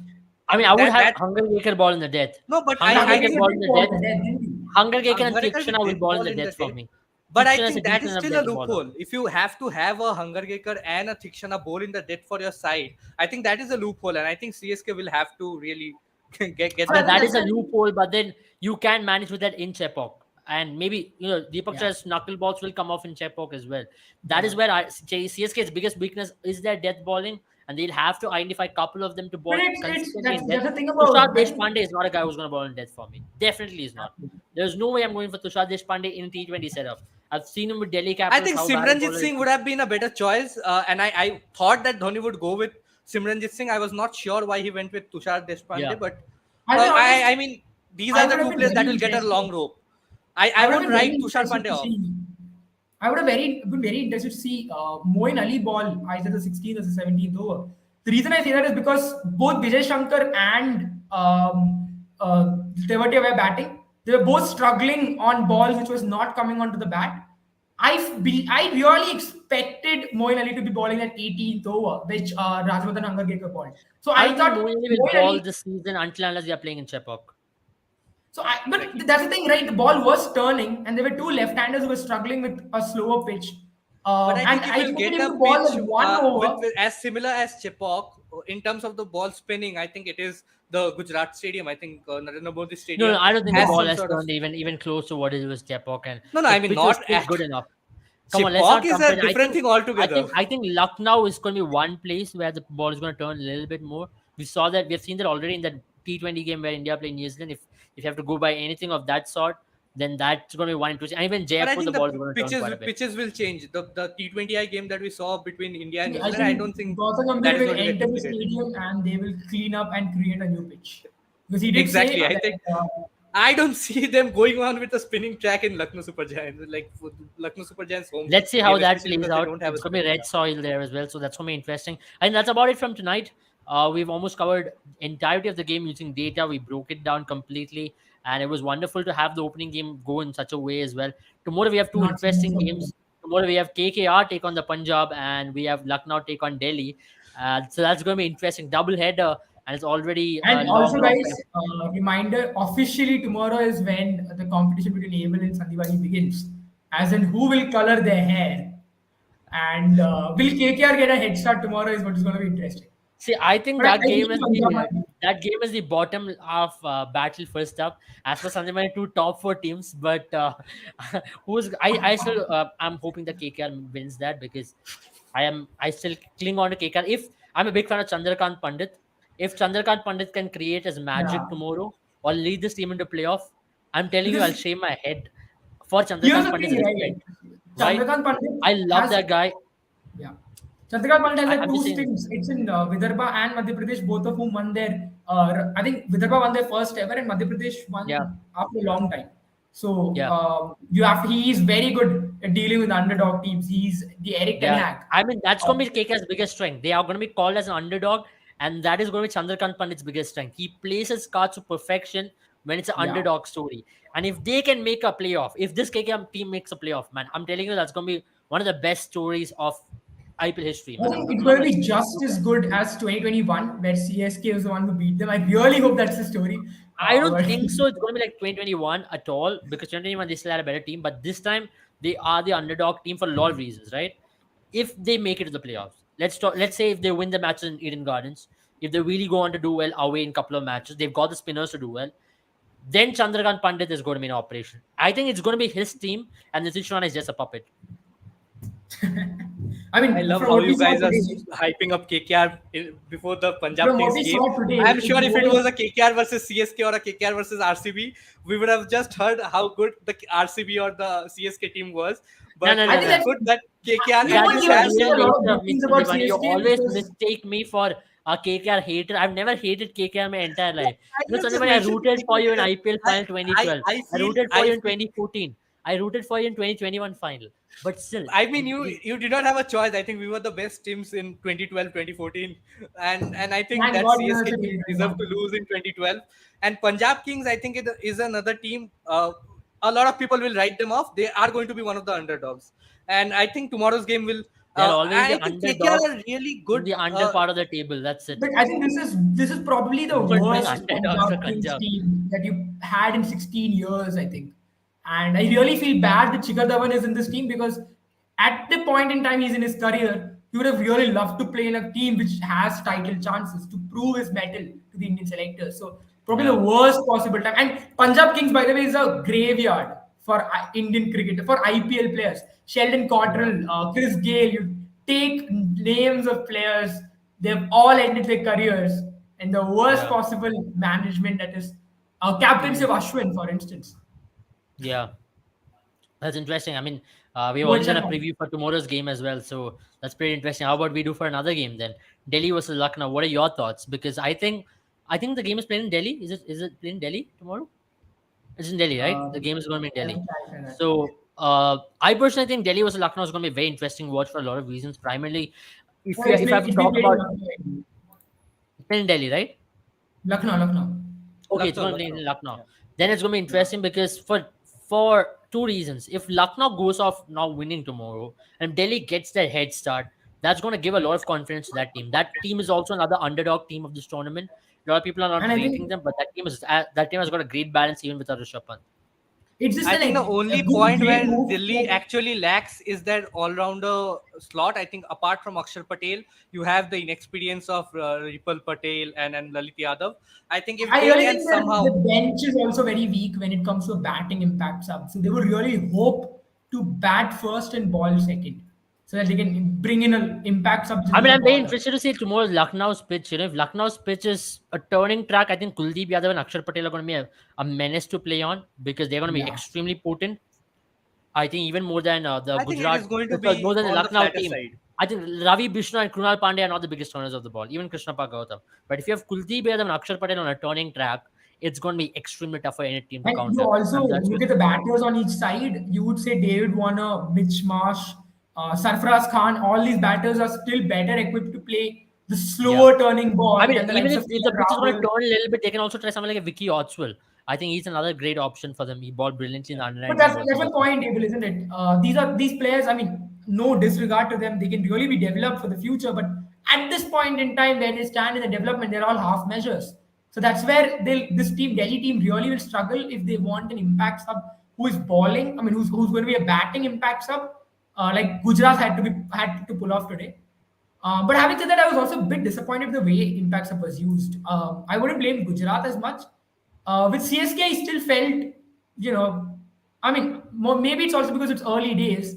I mean, I would have that Hunger Gaker ball in the death. no, but But Hunger I Hunter Gaker Gazer think ball in did the ball death. the dead, didn't he? Hunger Gaker and Hangarekar Tikshana will did ball in ball the in the death for day, me. but I Tikshana is a think that decent is enough still a death baller. loophole. If you have to have a Hangarekar and a Thikshana bowl in the death for your side, I think that is a loophole, and I think CSK will have to really get But I Yeah, that think that fixed. is that's a where. loophole, but then you can manage with that in Chepok. And maybe, Deepak Yeah, Chah's knuckleballs will come off in Chepok as well. That is yeah. where CSK's biggest weakness is their death bowling, and they'll have to identify a couple of them to But ball it's consistently that's in death. that's the thing Tushar about I think. Deshpande is not a guy who's going to ball in death for me. Definitely is not. There's no way I'm going for Tushar Deshpande in T20 setup. I've seen him with Delhi I Capitals, think how bad a Simranjit bowler he Singh is. would have been a better choice, and I thought that Dhoni would go with Simranjit Singh. I was not sure why he went with Tushar Yeah. Deshpande, but I'll be honest. I mean these I are the would have two been players very that will get a interested. long rope. I I would have would been very write Tushar interested Pandey to off. see. I would have been very interested to see Moin Ali ball either the 16th or the 17th over. The reason I say that is because both Vijay Shankar and Tewati were batting. They were both struggling on balls which was not coming onto the bat. I really expected Moin Ali to be balling at 18th over, which Rajwardhan Hangargekar balled. So I I don't think thought Moeen will Moin ball Ali. this season until unless they are playing in Chepok. But that's the thing, right? The ball was turning, and there were two left-handers who were struggling with a slower pitch. But I And think if I you'll expected get him a to ball pitch at one over. with as similar as Chepok in terms of the ball spinning, I think it is the Gujarat Stadium. I think Narendra Modi No, Stadium I don't think the has ball some has sort of turned even close to what it was Chepok, and no, no. the I mean pitch was not still at good enough. Come on, let's Chepok not is a compare. different thing altogether. I think Lucknow is going to be one place where the ball is going to turn a little bit more. We've seen that already in the T20 game where India played New Zealand. If you have to go by anything of that sort, then that's going to be one interesting. And even But I Jaipur, the think the ball is going to turn quite a bit. pitches will change. The T20I game that we saw between India and See, New I Zealand, I think don't think Gautam that Gambhir is will going to get enter the duplicated. stadium and they will clean up and create a new pitch. Because he did say Exactly. I that. think I don't see them going on with a spinning track in Lucknow Super Giants, like for Lucknow Super Giants home Let's see how game, that especially plays because they out. don't have a It's going to be spinning red track. soil there as well, so that's going to be interesting. And that's about it from tonight. We've almost covered entirety of the game using data. We broke it down completely, and it was wonderful to have the opening game go in such a way as well. Tomorrow we have two Not so much interesting of games. Tomorrow we have KKR take on the Punjab, and we have Lucknow take on Delhi. So that's going to be interesting double header, and it's already a And long, also, long guys, time. reminder officially tomorrow is when the competition between Abel and Sandivani begins. As in, who will color their hair? And will KKR get a head start tomorrow is what is going to be interesting. See, I think But I believe Punjab might. that game is the bottom of battle first up. As for Sunday, my two top four teams, but I still I'm hoping that KKR wins that because I still cling on to KKR. If I'm a big fan of Chandrakant Pandit, if Chandrakant Pandit can create his magic Yeah. tomorrow or lead this team into playoff, I'm telling you, I'll Because shave my head for here's Chandrakant the Pandit's thing, right? respect. right? Chandrakant Pandit I love has that guy. yeah. Chandrakant Pandit has like I'm two just saying, stints. It's in Vidarbha and Madhya Pradesh, both of whom won their. I think Vidarbha won their first ever, and Madhya Pradesh yeah, won after a long time. So yeah. you have. He is very good at dealing with underdog teams. He's the Eric Ten Yeah, Hag. I mean that's Uh, going to be KK's biggest strength. They are going to be called as an underdog, and that is going to be Chandrakant Pandit's biggest strength. He plays his cards to perfection when it's an yeah. underdog story. And if they can make a playoff, if this KK team makes a playoff, man, I'm telling you that's going to be one of the best stories of IPL history, I man. think I'm it's not going to going to be say just as good as 2021, where CSK was the one who beat them. I really hope that's the story. I don't But think so. It's going to be like 2021 at all because 2021 they still had a better team, but this time they are the underdog team for a lot of reasons, right? If they make it to the playoffs, let's talk. Let's say if they win the matches in Eden Gardens, if they really go on to do well away in a couple of matches, they've got the spinners to do well. Then Chandrakant Pandit is going to be in operation. I think it's going to be his team, and Nitish Rana is just a puppet. I I mean, love from how what we you saw guys are today, hyping up KKR before the Punjab from what Kings we game. saw today, I'm it sure if it was was a KKR versus CSK or a KKR versus RCB, we would have just heard how good the RCB or the CSK team was. No, But no, I no, it's think no. that's good that KKR we at That won't is least be able the to has say real a some. lot nature of of good things Mr. about Divani. You CSK always because mistake me for a KKR hater. I've never hated KKR my entire life. I You know, have just Sanjay, I mentioned rooted for you in KKR. IPL I final 2012. I rooted for I you in feel 2014. I rooted for you in 2021 final. But still, I mean, you did not have a choice. I think we were the best teams in 2012, 2014, and I think thank that God you know CSK it's a team deserved 2021. to lose in 2012. And Punjab Kings, I think it is another team. A lot of people will write them off. They are going to be one of the underdogs, and I think tomorrow's game will. they'll always be I think KKR underdogs are really in good. the under part of the table. That's it. But I think this is probably the We're doing worst underdogs for Punjab Kings Punjab. team that you had in 16 years, I think. And I really feel bad that Shikhar Dhawan is in this team because at the point in time he's in his career, he would have really loved to play in a team which has title chances to prove his mettle to the Indian selectors. So probably the Yeah, worst possible time. And Punjab Kings, by the way, is a graveyard for Indian cricket, for IPL players. Sheldon yeah, Cottrell, Chris Gale, you take names of players, they've all ended their careers in the worst yeah, possible management that is captaincy hmm, of Ashwin, for instance. yeah. That's interesting. I mean, we've Rohit already done a Sharma. preview for tomorrow's game as well, so that's pretty interesting. How about we do for another game then? Delhi versus Lucknow. What are your thoughts? Because I think the game is playing in Delhi. Is it playing in Delhi tomorrow? It's in Delhi, right? The Um, game is going to be in let Delhi. me clarify that. So I personally think Delhi versus Lucknow is going to be a very interesting watch for a lot of reasons. Primarily, No, if I have to it's been talk played in about Lucknow. it's playing in Delhi, right? Lucknow, Lucknow. Okay, it's Lucknow, going to play Lucknow. in Lucknow. Yeah. Then it's going to be Yeah. interesting because for two reasons. If Lucknow goes off now winning tomorrow and Delhi gets their head start, that's going to give a lot of confidence to that team. That team is also another underdog team of this tournament. A lot of people are not And I rating think them, but that team has got a great balance even without Rishabh Pant. it's just I think the a only good, point great where move. Delhi actually lacks is that all-rounder slot. I think apart from Akshar Patel, you have the inexperience of Ripal Patel and Lalit Yadav. I think if I they really can think that the somehow, bench is also very weak when it comes to batting impact sub. So they would really hope to bat first and ball second, so that they can bring in an impact sub, which is I a mean, good I'm very bowler. interested to see tomorrow's Lucknow's pitch. If Lucknow's pitch is a turning track, I think Kuldeep Yadav and Akshar Patel are going to be a menace to play on because they're going to be Yeah. extremely potent. I think even more than the I think it Gujarat, is going to more be than the on the Lucknow flatter team. side. I think Ravi Bishnu and Krunal Pandey are not the biggest turners of the ball, even Krishnappa Gautam. But if you have Kuldeep Yadav and Akshar Patel on a turning track, it's going to be extremely tough for any team to And you counter. also And that's look what, at the batters on each side. You would say David Warner, Mitch Marsh, Sarfaraz Khan. All these batters are still better equipped to play the yeah. slower turning I ball mean, than the even likes if, of if the KL pitch is going to Rahul. turn a little bit, they can also try someone like a Vicky Odswell. I think he's another great option for them. He bowled brilliantly in the under But 19 that's World that's Cup the as well. point, Abel, isn't it? These players. I mean, no disregard to them. They can really be developed for the future. But at this point in time, where they stand in the development, they're all half measures. So that's where this team, Delhi team, really will struggle if they want an impact sub who is bowling. I mean, who's going to be a batting impact sub, like Gujarat had to pull off today. But having said that, I was also a bit disappointed with the way Impact Sub was used. I wouldn't blame Gujarat as much. With CSK, I still felt, you know, I mean, maybe it's also because it's early days.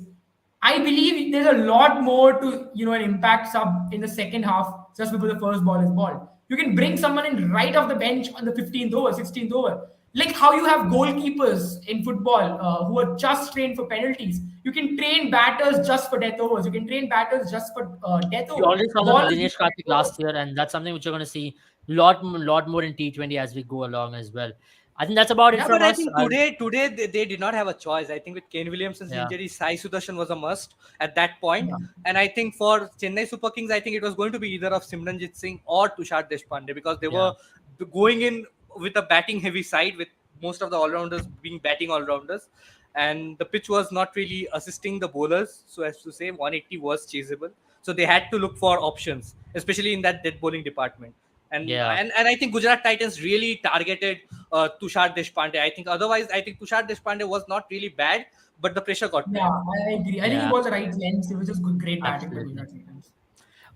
I believe there's a lot more to, an impact sub in the second half just before the first ball is balled. You can bring someone in right off the bench on the 15th over, 16th over. like how you have goalkeepers in football who are just trained for penalties. You can train batters just for death overs. You can train batters just for death We over. already saw that Ball with is Dinesh death Karthik over. last year, and that's something which you're going to see lot more in T20 as we go along as well. I think that's about it Yeah, but from I us. think today they did not have a choice. I think with Kane Williamson's Yeah, injury, Sai Sudarshan was a must at that point. Yeah. And I think for Chennai Super Kings, I think it was going to be either of Simranjit Singh or Tushar Deshpande, because they yeah, were going in with a batting heavy side, with most of the all rounders being batting all rounders. And the pitch was not really assisting the bowlers. So as to say, 180 was chaseable. So they had to look for options, especially in that dead bowling department. And yeah. and, and I think Gujarat Titans really targeted Tushar Deshpande. I think otherwise, I think Tushar Deshpande was not really bad, but the pressure got to Yeah, him. I agree. I think he Yeah, was the right lens. It was just good, great batting by absolutely. Gujarat Titans.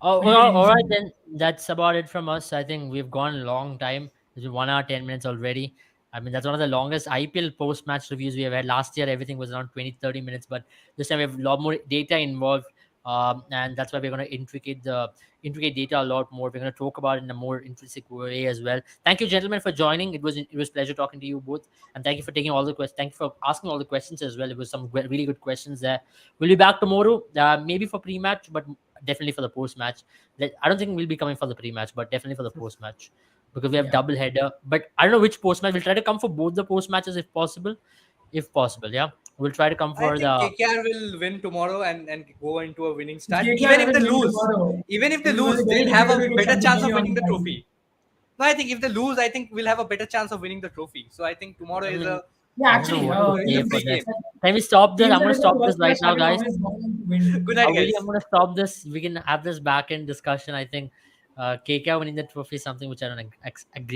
Oh, Really, really all right decent. then. That's about it from us. I think we've gone a long time. It's been 1 hour 10 minutes already. I mean, that's one of the longest IPL post-match reviews we have had. Last year, everything was around 20-30 minutes, but this time we have a lot more data involved, and that's why we're going to intricate data a lot more. We're going to talk about it in a more intrinsic way as well. Thank you, gentlemen, for joining. It was pleasure talking to you both, and thank you for taking all the questions. Thank you for asking all the questions as well. It was some really good questions there. We'll be back tomorrow, maybe for pre-match, but definitely for the post match. I don't think we'll be coming for the pre match, but definitely for the post match because we have Yeah. double header. But I don't know which post match. We'll try to come for both the post matches if possible. If possible, yeah, we'll try to come I for think the. KKR will win tomorrow and go into a winning If start. KKR Even if they doesn't win lose, tomorrow, even if it they will be lose, very they'll have difficult a to get better Shanti chance of Giri on winning the the side. trophy. No, I think if they lose, I think we'll have a better chance of winning the trophy. So I think tomorrow I is mean, a Yeah, I don't know actually, what to in is say a the for free this. game. previous Can we stop this? teams I'm that going to in the stop this first right match now, haven't guys. always gotten to win. Good night, Really, I'm guys. going to stop this. We can have this back end discussion. I think KK winning the trophy is something which I don't agree